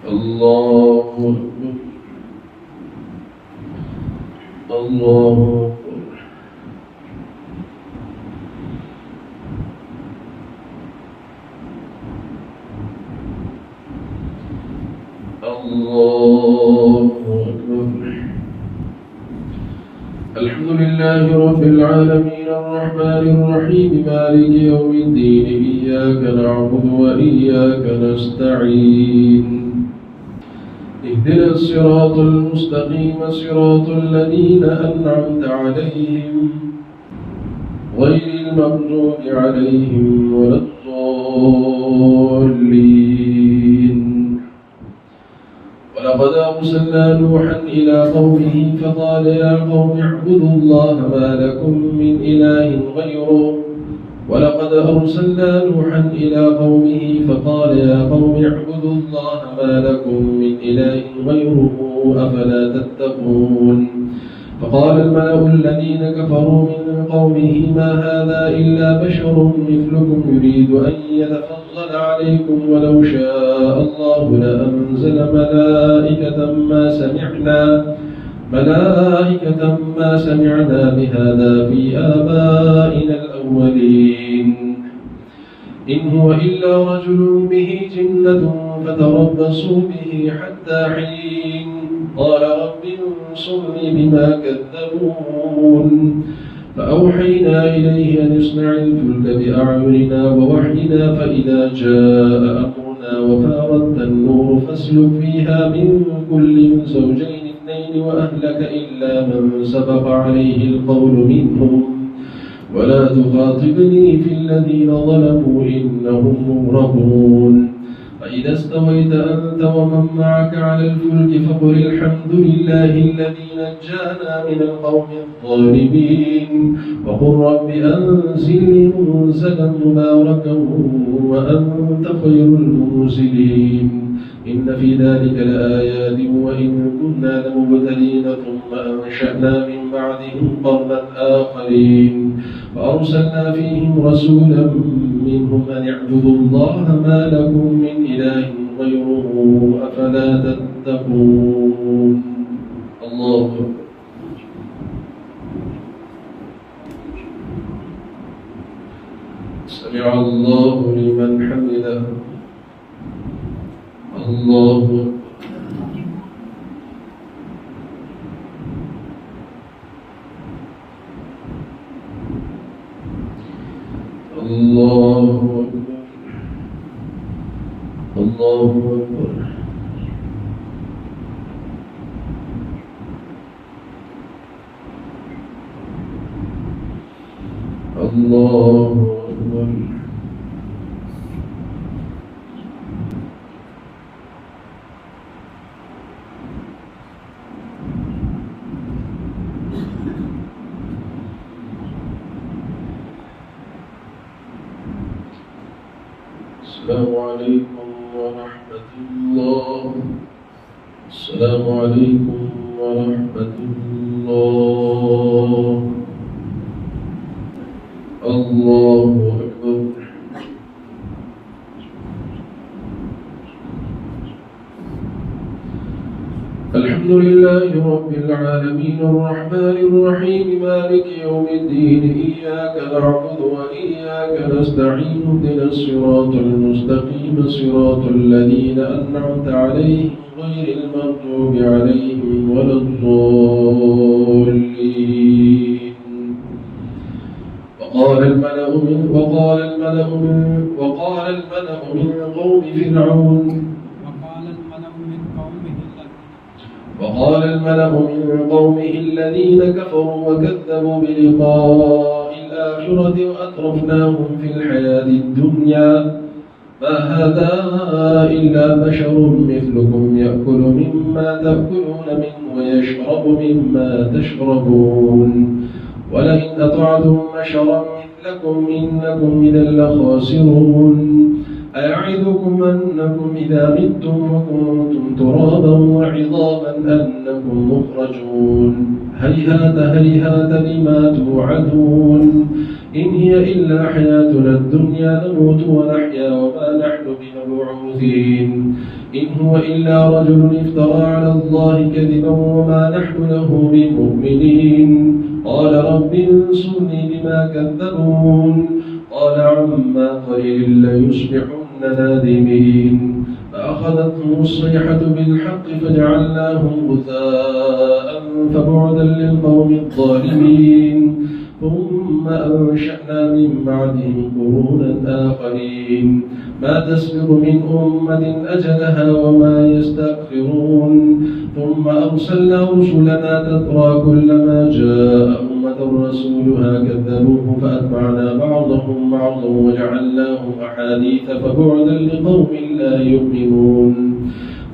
الله أكبر. الله أكبر. الله أكبر. الحمد لله رب العالمين الرحمن الرحيم مالك يوم الدين إياك نعبد وإياك نستعين اهدنا الصراط المستقيم صراط الذين أنعمت عليهم غير المغضوب عليهم ولا الضالين. ولقد أرسلنا نوحا إلى قومه فقال يا قوم اعبدوا الله ما لكم من إله غيره. ولقد أرسلنا نوحا إلى قومه فقال يا قوم اعبدوا الله ما لكم من إله غيره أفلا تتقون. فقال الملأ الذين كفروا من قومه ما هذا إلا بشر مثلكم يريد أن يتفضل عليكم ولو شاء الله لأنزل ملائكة ما سمعنا بهذا في آبائنا الأولين إن هو إلا رجل به جنة فتربصوا به حتى حين. قال رب انصرني بما كذبون. فأوحينا إليه أن اصنع الفلك بأعيننا ووحينا فإذا جاء أمرنا وفارت النور فاسلك فيها من كل زوجين اثنين وأهلك إلا من سبق عليه القول منهم ولا تخاطبني في الذين ظلموا إنهم مغرقون. فإذا استويت أنت ومن معك على الفلك فقل الحمد لله الذي نجانا من القوم الظالمين وقل رب أنزلني منزلا مباركا وأنت خير المنزلين. إن في ذلك لآيات وإن كنا لمبتلين ثم أنشأنا من بعدهم قرنا آخرين فأرسلنا فيهم رسولا منهم أن اعبدوا الله ما لكم من إله غيره أفلا تتقون. الله سمع الله لمن حمده. الله الله أكبر. الله أكبر. الله أكبر. السلام عليكم ورحمة الله. السلام عليكم ورحمة الله. الله أكبر. الحمد لله رب العالمين الرحمن الرحيم مالك يوم الدين إياك نعبد وإياك نستعين اهدنا الصراط المستقيم صراط الذين أنعمت عليهم غير المغضوب عليهم ولا الضالين. وقال الملأ من قوم فرعون وقال الملأ من قومه الذين كفروا وكذبوا بلقاء الآخرة وأترفناهم في الحياة الدنيا ما هذا إلا بشر مثلكم يأكل مما تأكلون منه ويشرب مما تشربون ولئن أطعتم بشرا مثلكم إنكم إذا لخاسرون أيعدكم أنكم إذا متم وكنتم ترابا وعظاما أنكم مخرجون هيهات هيهات لما توعدون إن هي إلا حياتنا الدنيا نموت ونحيا وما نحن بمبعوثين إن هو إلا رجل افترى على الله كذبا وما نحن له بمؤمنين قال رب انصرني بما كذبون قال عما قليل ليصبحن نادمين فأخذتهم الصيحة بالحق فجعلناهم غثاء فبعدا للقوم الظالمين ثم أنشأنا من بعدهم قرونا آخرين ما تسبق من أمة أجلها وما يستأخرون ثم أرسلنا رسلنا تترى كلما جاء أمة رسولها كذبوه فأتبعنا بعضهم بعضا وجعلناهم أحاديث فبعدا لقوم لا يؤمنون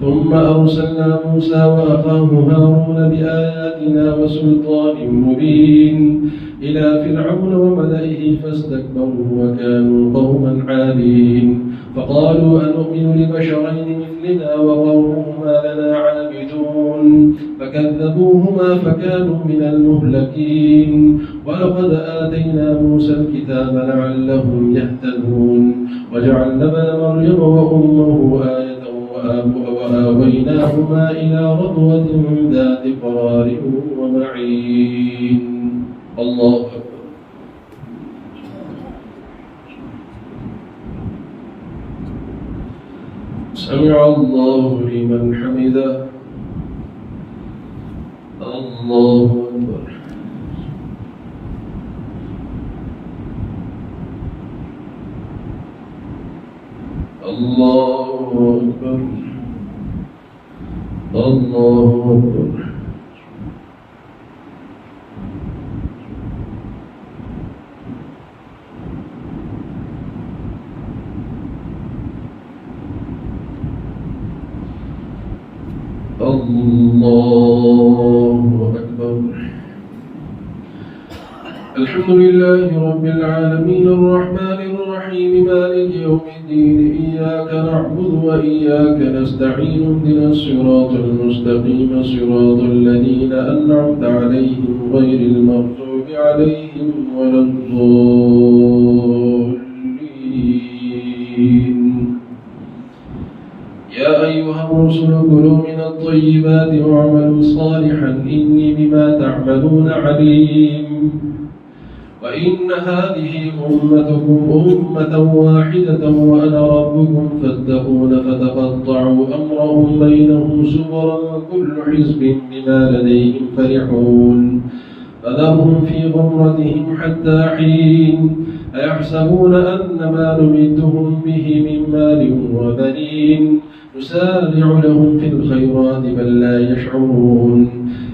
ثم أرسلنا موسى وأخاه هارون بآياتنا وسلطان مبين إلى فرعون وملئه فاستكبروا وكانوا قوما عالين فقالوا أنؤمن لبشرين مثلنا وقومهما لنا عابدون فكذبوهما فكانوا من المهلكين ولقد آتينا موسى الكتاب لعلهم يهتدون وجعلنا ابن مريم وأمه آية وآويناهما إلى ربوة ذات قرار ومعين الله أكبر سمع الله لمن حمده الله أكبر الله أكبر الله أكبر الله أكبر الحمد لله رب العالمين الرحمن الرحيم مالك يوم الدين إياك نعبد وإياك نستعين اهدنا الصراط المستقيم صراط الذين أنعمت عليهم غير المغضوب عليهم ولا الضالين يا أيها الرسل كلوا من الطيبات واعملوا صالحا إني بما تعملون عليم وإن هذه أمتكم أمة واحدة وأنا ربكم فاتقون فتقطعوا أمرهم بينهم زبرا كل حزب بما لديهم فرحون فذرهم في غمرتهم حتى حين أيحسبون أن ما نمدهم به من مال وبنين نسارع لهم في الخيرات بل لا يشعرون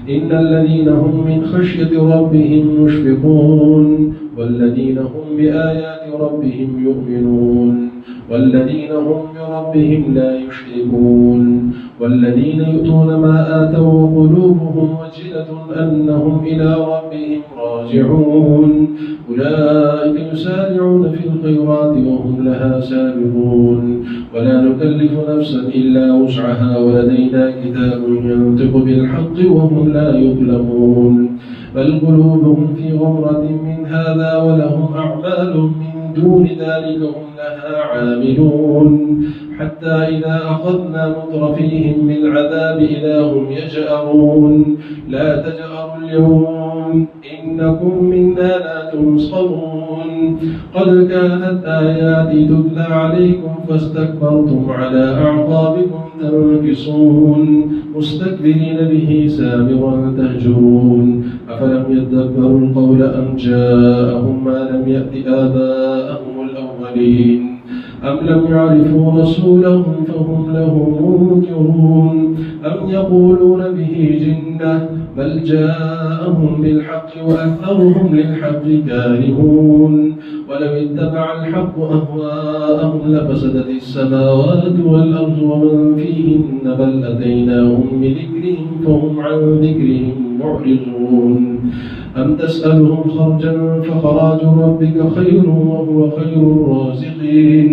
إن الذين هم من خشية ربهم مشفقون والذين هم بآيات ربهم يؤمنون والذين هم بربهم لا يشركون والذين يؤتون ما آتوا وقلوبهم وجلة أنهم إلى ربهم راجعون أولئك يسارعون في الخيرات وهم لها سابقون ولا نكلف نفسا إلا وسعها ولدينا كتاب ينطق بالحق وهم لا يظلمون بل قلوبهم في غمرة من هذا ولهم أعمال من دون ذلك هم لها عاملون حتى إذا أخذنا مترفيهم بالعذاب إذا هم يجأرون لا تجأروا اليوم إنكم منا لا تنصرون قد كانت آياتي تتلى عليكم فاستكبرتم على أعقابكم تنكصون مستكبرين به سامرا تهجرون أفلم يدبروا القول أم جاءهم ما لم يأت آباءهم الأولين أم لم يعرفوا رسولهم فهم له منكرون أم يقولون به جنة بل جاءهم بالحق وأكثرهم للحق كارهون ولو اتبع الحق أهواءهم لفسدت السماوات والأرض ومن فيهن بل أتيناهم بذكرهم فهم عن ذكرهم معرضون أم تسألهم خرجا فخراج ربك خير وهو خير الرازقين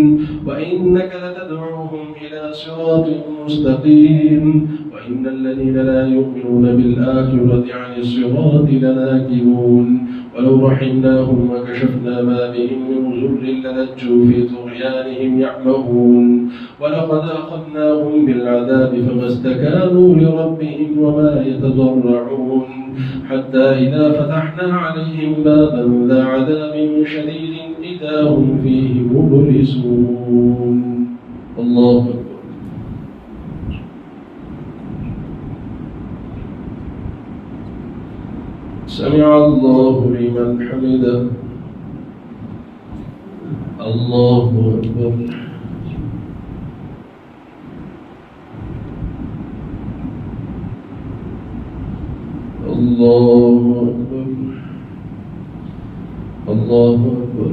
وإنك لتدعوهم إلى صراط مستقيم وإن الذين لا يؤمنون بالآخرة عن الصراط لناكبون ولو رحمناهم وكشفنا ما بهم من ضر للجوا في طغيانهم يعمهون ولقد أخذناهم بالعذاب فما استكانوا لربهم وما يتضرعون حتى إذا فتحنا عليهم بابا ذا عذاب شديد إذا هم فيه مبلسون. الله أكبر. سمع الله لمن حمده. الله أكبر. الله أكبر. الله أكبر.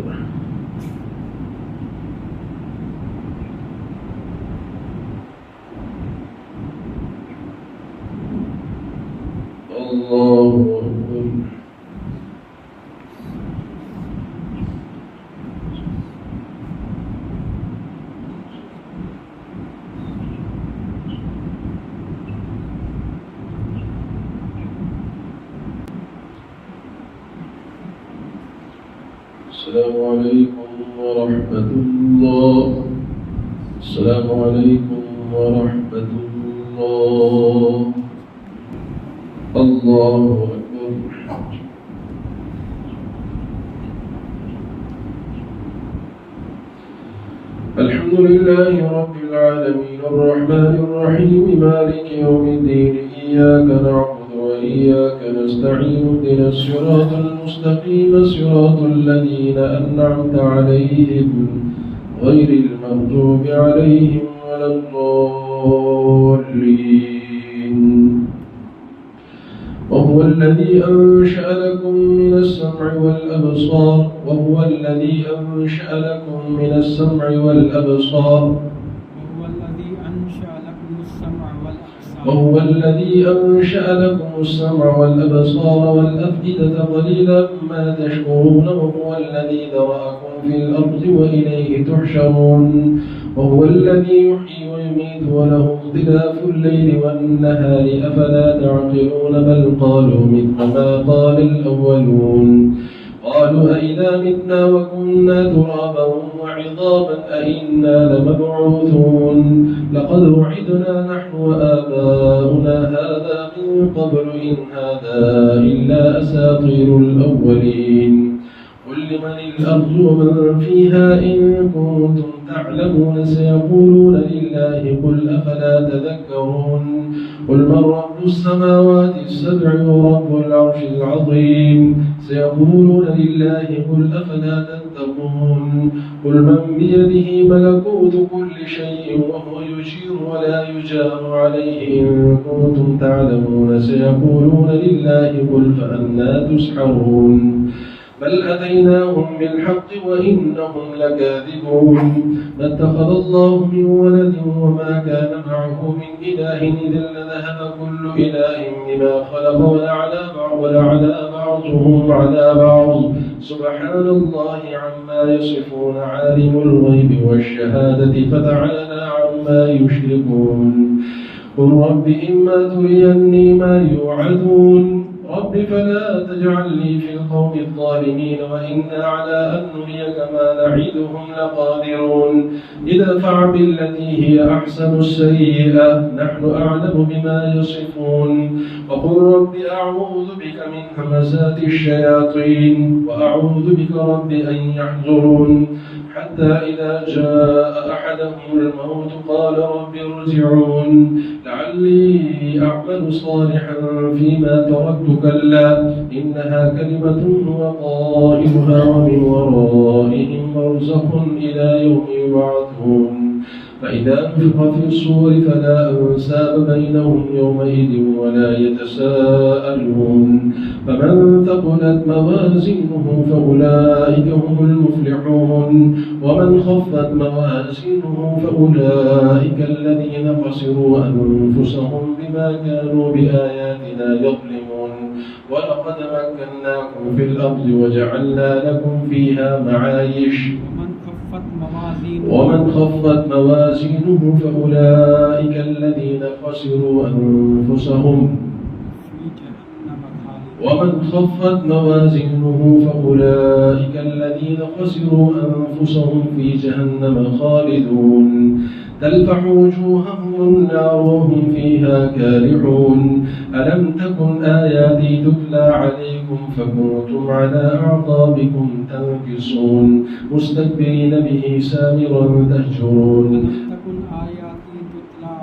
الله أكبر. السلام عليكم ورحمة الله. السلام عليكم ورحمة الله. الله أكبر. الحمد لله رب العالمين الرحمن الرحيم مالك يوم الدين إياك نعبد وإياك نستعين اهدنا الصراط المستقيم صراط الذين أنعمت عليهم غير المغضوب عليهم ولا الضالين. وهو الذي أنشأ لكم من السمع والأبصار وهو الذي أنشأ لكم من السمع والأبصار وهو الذي أنشأ لكم السمع والأبصار والأفئدة قليلا ما تشكرون وهو الذي ذرأكم في الأرض وإليه تحشرون. وهو الذي يحيي ويميت وله اختلاف الليل والنهار أفلا تعقلون بل قالوا مثل ما قال الأولون قالوا أئذا متنا وكنا ترابا وعظاما أئنا لمبعوثون لقد وعدنا نحن وآباؤنا هذا من قبل إن هذا إلا أساطير الأولين. قل لمن الأرض ومن فيها إن كنتم تعلمون سيقولون لله قل أفلا تذكرون. قل من رب السماوات السبع ورب العرش العظيم سيقولون لله قل أفلا تتقون. قل من بيده ملكوت كل شيء وهو يجير ولا يجار عليه إن كنتم تعلمون سيقولون لله قل فأنى تسحرون. بل أتيناهم بالحق وإنهم لكاذبون. ما اتخذ الله من ولد وما كان معه من إله إذا لذهب كل إله بما خلق ولعلى بعضهم على بعض سبحان الله عما يصفون عالم الغيب والشهادة فتعالى عما يشركون. قل رب إما تريني ما يوعدون رب فلا تجعلني في القوم الظالمين وإنا على أن نريك ما نعدهم لقادرون. ادفع بالتي هي أحسن السيئة نحن أعلم بما يصفون. وقل رب أعوذ بك من همزات الشياطين وأعوذ بك رب أن يحضرون حتى إذا جاء أحدهم الموت قال رب ارجعون لعلي أعمل صالحا فيما تركت كلا إنها كلمة هو قائلها ومن ورائهم برزخ إلى يوم يبعثون. فإذا نفخ في الصور فلا أنساب بينهم يومئذ ولا يتساءلون فمن ثقلت موازينه فأولئك هم المفلحون ومن خفت موازينه فأولئك الذين خسروا أنفسهم بما كانوا بآياتنا يظلمون ولقد مكناكم في الأرض وجعلنا لكم فيها معايش ومن خفت موازينه فأولئك الذين خسروا أنفسهم في جهنم خالدون تلفح وجوههم النار وهم فيها كالحون ألم تكن آياتي تتلى عليكم فكنتم على أعقابكم تنكصون مستكبرين به سامرا تهجرون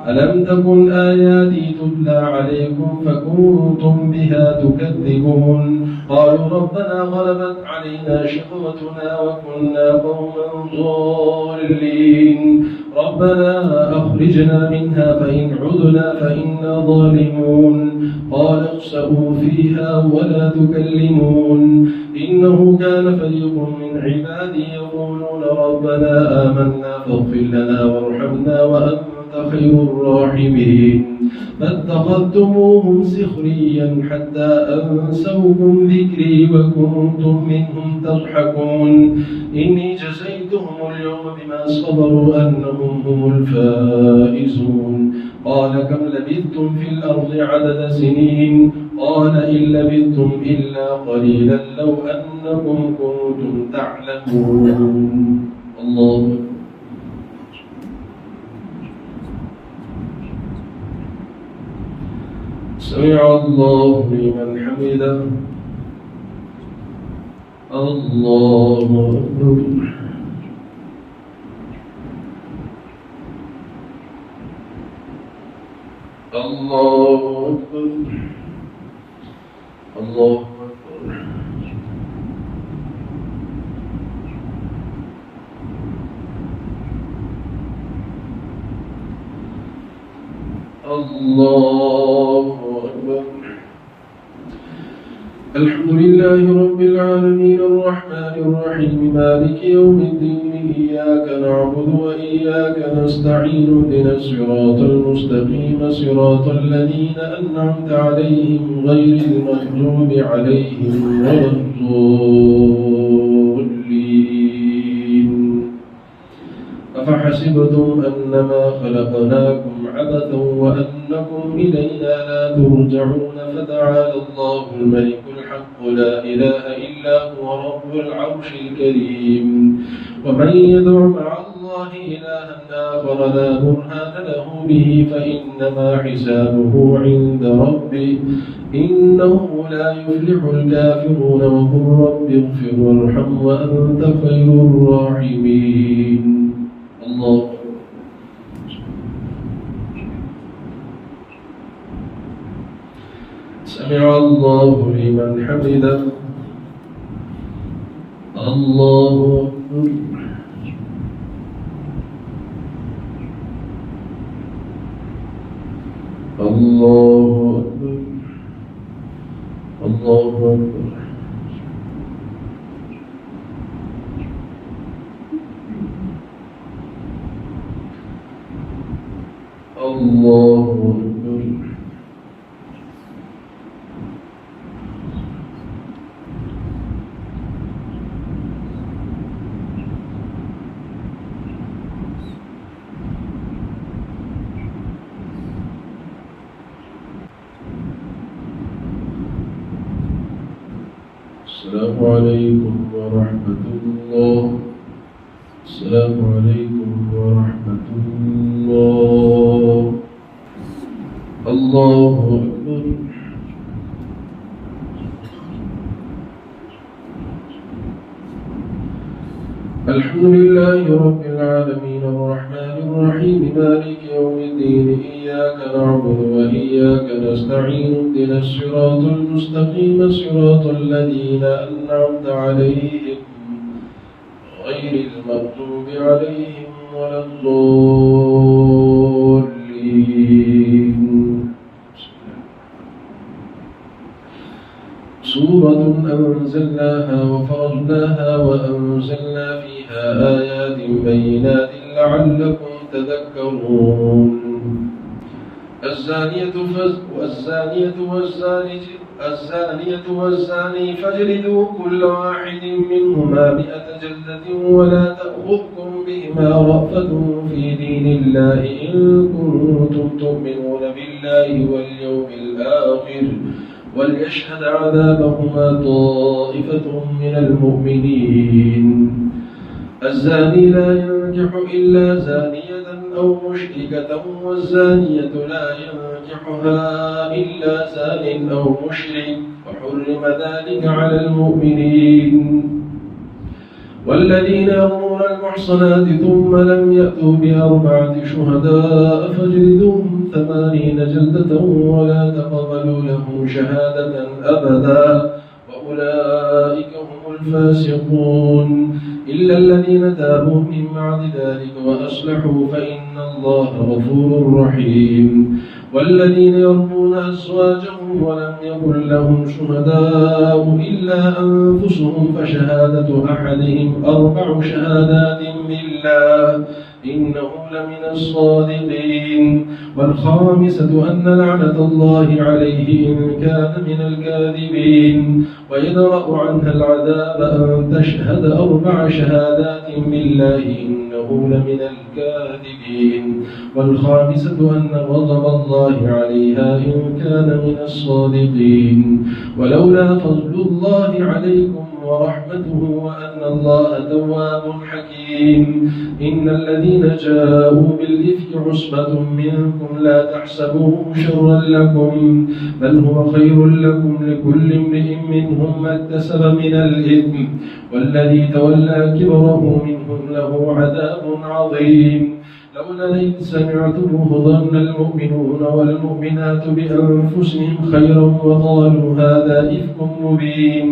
ألم تكن آياتي تتلى عليكم فكنتم بها تكذبون قالوا ربنا غلبت علينا شقوتنا وكنا قوما ضالين ربنا أخرجنا منها فإن عدنا فإنا ظالمون قال اخسئوا فيها ولا تكلمون إنه كان فريق من عبادي يقولون ربنا آمنا فاغفر لنا وارحمنا وأنت خير الراحمين فاتخذتموهم سخريا حتى أنسوكم ذكري وكنتم منهم تضحكون إني جزيتهم اليوم بما صبروا أنهم هم الفائزون قال كم لبثتم في الأرض عدد سنين قال إن لبثتم إلا قليلا لو أنكم كنتم تعلمون الله سمع الله لمن حمده الله أكبر الله أكبر الله أكبر الله أكبر الحمد لله رب العالمين الرحمن الرحيم مالك يوم الدين إياك نعبد وإياك نستعين اهدنا الصراط المستقيم صراط الذين أنعمت عليهم غير المغضوب عليهم ولا الضالين أفحسبتم أنما خلقناكم عبثا وأنكم إلينا لا ترجعون فتعالى الله الملك الحق لا إله إلا هو رب العرش الكريم ومن يدع مع الله إلها آخر لا برهان له به فإنما حسابه عند ربه إنه لا يفلح الكافرون وقل رب اغفر وارحم وأنت خير الراحمين الله سمع الله لمن حمده الله أكبر الله أكبر الله أكبر الله أكبر السلام عليكم ورحمة الله السلام عليكم ورحمة الله الله أكبر الحمد لله رب العالمين الرحمن الرحيم مالك يوم الدين إياك نعبد وإياك نستعين اهدنا الصراط المستقيم صراط الذين أنعمت عليهم غير المغضوب عليهم ولا الضالين. سورة أنزلناها وفرضناها وأنزلنا فيها آيات بينات لعلكم تذكرون. الزانية والزاني فاجلدوا كل واحد منهما 100 جلدة ولا تأخذكم بهما رأفة في دين الله إن كنتم تؤمنون بالله واليوم الآخر وليشهد عذابهما طائفة من المؤمنين. الزاني لا ينكح إلا زانية أو مشركة والزانية لا ينكحها إلا زان أو مشرك وحرم ذلك على المؤمنين. والذين يرمون المحصنات ثم لم يأتوا ب4 شهداء فاجلدوهم 80 جلدة ولا تقبلوا لهم شهادة أبدا وأولئك هم الفاسقون. إلا الذين تابوا من بعد ذلك وأصلحوا فإن الله غفور رحيم. والذين يرمون أزواجهم ولم يكن لهم شهداء إلا أنفسهم فشهادة أحدهم 4 شهادات بالله إنه لمن الصادقين. والخامسة أن لعنة الله عليه إن كان من الكاذبين. ويدرأ عنها العذاب أن تشهد 4 شهادات بالله إنه لمن الكاذبين. والخامسة أن غضب الله عليها إن كان من الصادقين. ولولا فضل الله عليكم ورحمته وأن الله تواب حكيم. إن الذين جاءوا بالإفك عصبة منكم لا تحسبوه شرا لكم بل هو خير لكم لكل امرئ منهم ما اكتسب من الإثم والذي تولى كبره منهم له عذاب عظيم. لولا إذ سمعتموه ظن المؤمنون والمؤمنات بأنفسهم خيرا وقالوا هذا إفك مبين.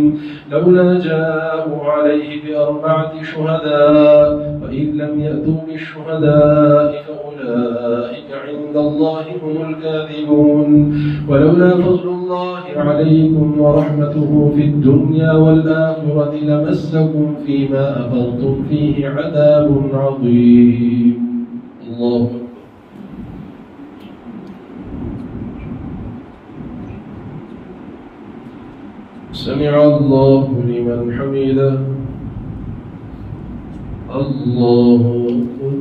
لولا جاءوا عليه ب4 شهداء فإذ لم يأتوا بالشهداء فأولئك عند الله هم الكاذبون. ولولا فضل الله عليكم ورحمته في الدنيا والآخرة لمسكم فيما أفضتم فيه عذاب عظيم. الله سمع الله لمن حمده. الله أكبر.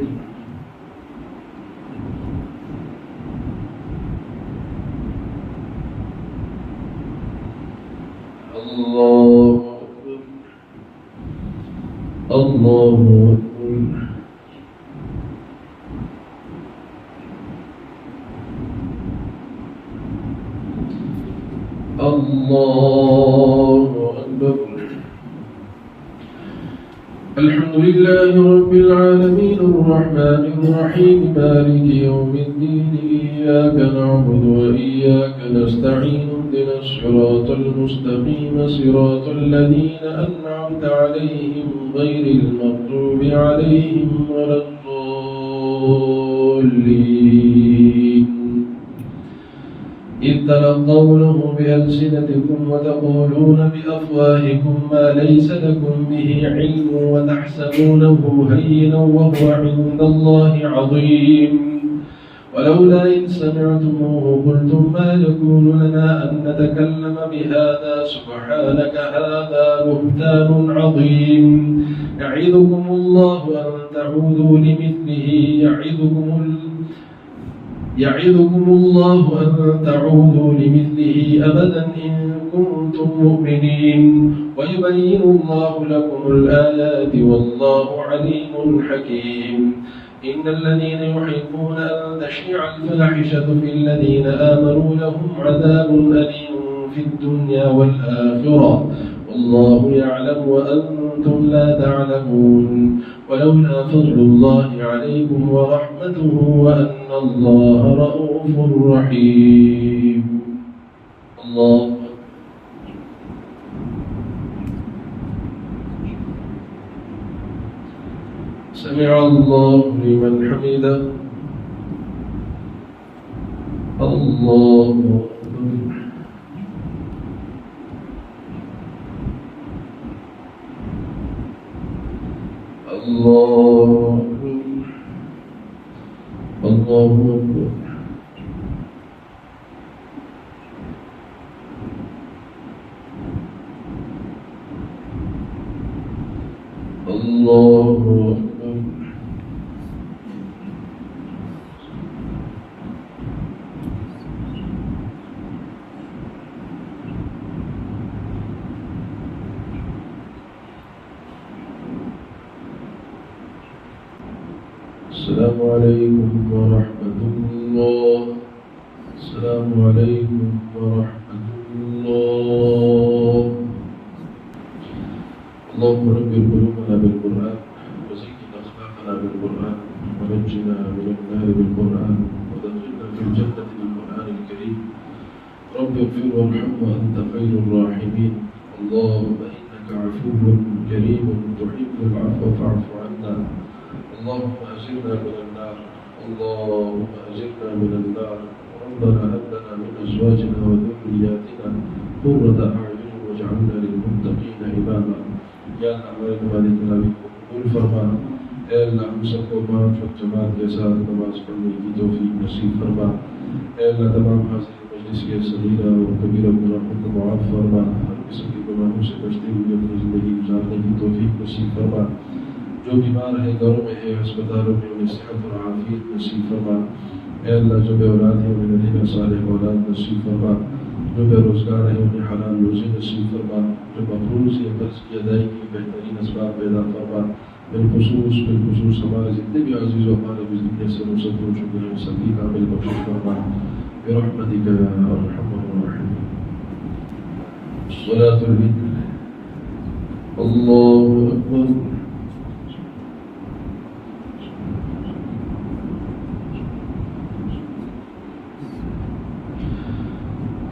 الله أكبر. الله أكبر. الله أكبر. الحمد لله رب العالمين الرحمن الرحيم مالك يوم الدين إياك نعبد وإياك نستعين اهدنا الصراط المستقيم صراط الذين أنعمت عليهم غير المغضوب عليهم ولا الضالين. إذ تلقونه بألسنتكم وتقولون بأفواهكم ما ليس لكم به علم وتحسبونه هينا وهو عند الله عظيم. ولولا إذ سمعتموه قلتم ما يكون لنا أن نتكلم بهذا سبحانك هذا بهتان عظيم. يعظكم الله أن تعودوا لمثله يعظكم الله أن تعودوا لمثله أبدا إن كنتم مؤمنين. ويبين الله لكم الآيات والله عليم حكيم. إن الذين يحبون أن تشيع الفاحشة في الذين آمنوا لهم عذاب أليم في الدنيا والآخرة والله يعلم وأنتم لا تعلمون. ولولا فضل الله عليكم ورحمته وأن الله رؤوف رحيم. الله سمع الله لمن حمده. الله أكبر. الله أكبر. الله أكبر. الله أكبر. السلام عليكم ورحمة الله. السلام عليكم ورحمة الله. اللهم نبّر قلوبنا بالقرآن، وزين أخلاقنا بالقرآن، ونجنا من النار بالقرآن، ودخلنا في الجنة بالقرآن الكريم. رب اغفر وارحم وأنت خير الراحمين. اللهم إنك عفو كريم تحب العفو فاعف عنا. اللهم أجرنا من النار. اللهم أجرنا من النار. ربنا هب لنا من أزواجنا وذرياتنا قرة أعين واجعلنا للمتقين إماما. या अल्लाह हमारे नमाज़ तरावी को कबूल फरमा। ऐ अल्लाह हम सबको पाँच वक्त जमात के साथ नमाज पढ़ने की तौफीक नसीब फरमा। ऐ अल्लाह तमाम हाज़िर मजलिस के सगीरा और कबीरा गुनाहों को माफ़ फरमा। हर किस्म के गुनाहों से बचते हुए अपनी ज़िंदगी गुजारने की तौफीक नसीब फरमा। जो बीमार है, घरों में है, अस्पतालों में, उन्हें सेहत और आफियत नसीब फरमा। ऐ अल्लाह जो बेऔलाद है उन्हें नसीब सालेह औलाद नसीब फरमा। जो बेरोज़गार है उन्हें हलाल रोज़ी नसीब फरमा। जो मक़रूज़ या कर्ज़ की अदायगी की बेहतरीन असबाब पैदा फरमा। बिलखुसूस हमारे जितने भी अज़ीज़ व अक़ारिब इस दुनिया से रुख़सत हो चुके हैं सभी कामिल बख्शिश फरमा बिरहमतिक या अरहमर राहिमीन। सलातुल ईद। अल्लाहु अकबर।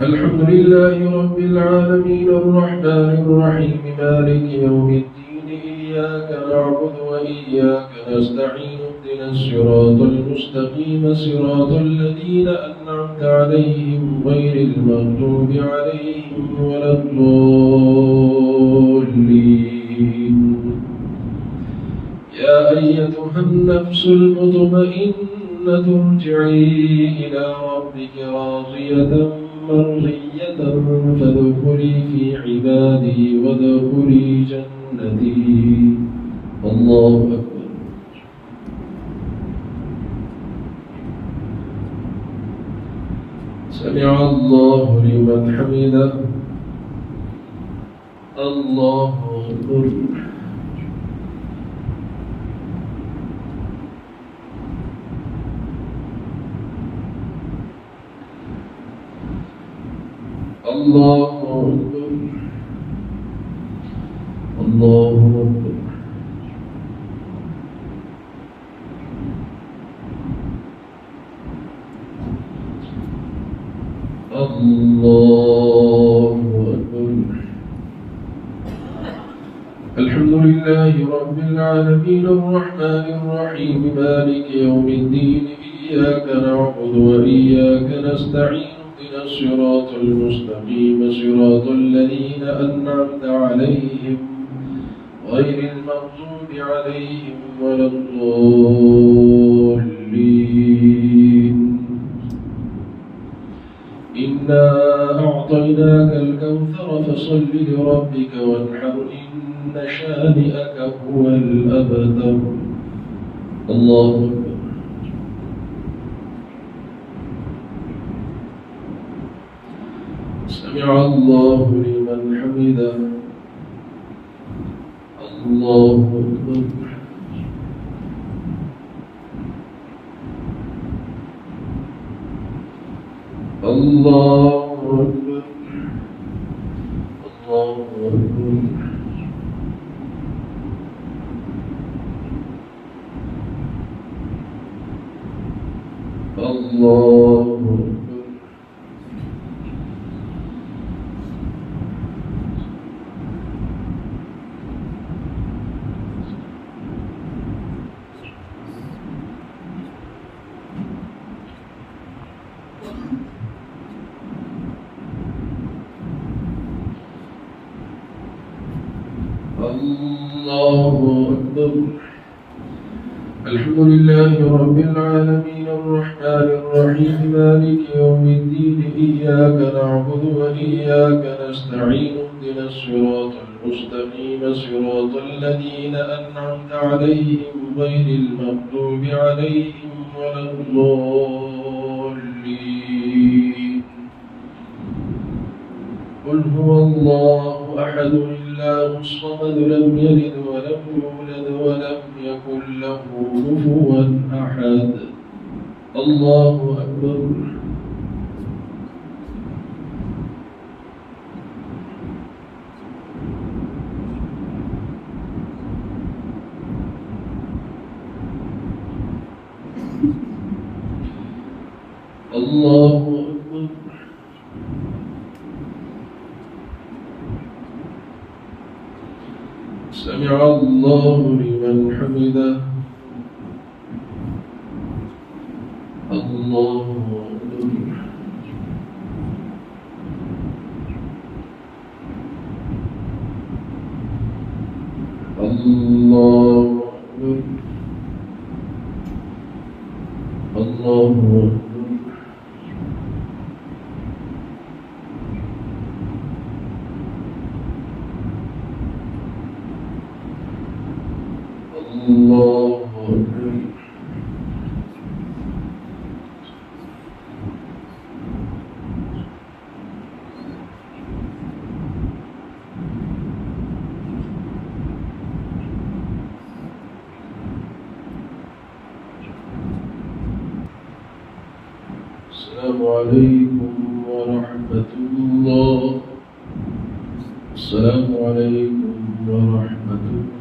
الحمد لله رب العالمين الرحمن الرحيم مالك يوم الدين إياك نعبد وإياك نستعين اهدنا الصراط المستقيم صراط الذين أنعمت عليهم غير المغضوب عليهم ولا الضالين. يا أيتها النفس المطمئنة ارجعي إلى ربك راضية مرضية فادخلي في عبادي وادخلي جنتي. الله أكبر. سمع الله لمن حمده. الله أكبر. الله أكبر. الله أكبر. الله أكبر. الحمد لله رب العالمين الرحمن الرحيم مالك يوم الدين إياك نعبد وإياك نستعين اهدنا الصراط المستقيم صراط الذين أنعمت عليهم غير المغضوب عليهم ولا الضالين. إنا أعطيناك الكوثر فصل لربك وانحر إن شانئك هو الأبتر. الله أكبر. سمع الله لمن حمده. الله أكبر. الله أكبر. الله أكبر. الله أكبر. الله أكبر. الحمد لله رب العالمين الرحمن الرحيم مالك يوم الدين إياك نعبد وإياك نستعين اهدنا الصراط المستقيم صراط الذين أنعمت عليهم غير المغضوب عليهم ولا الضالين. قل هو الله أحد الله الصمد لم يلد ولم يولد ولم يكن له كفوا أحد. الله أكبر. الله أكبر. سمع الله لمن حمده. الله أكبر. الله أكبر. الله أكبر. الله أكبر. السلام عليكم ورحمة الله. السلام عليكم ورحمة الله.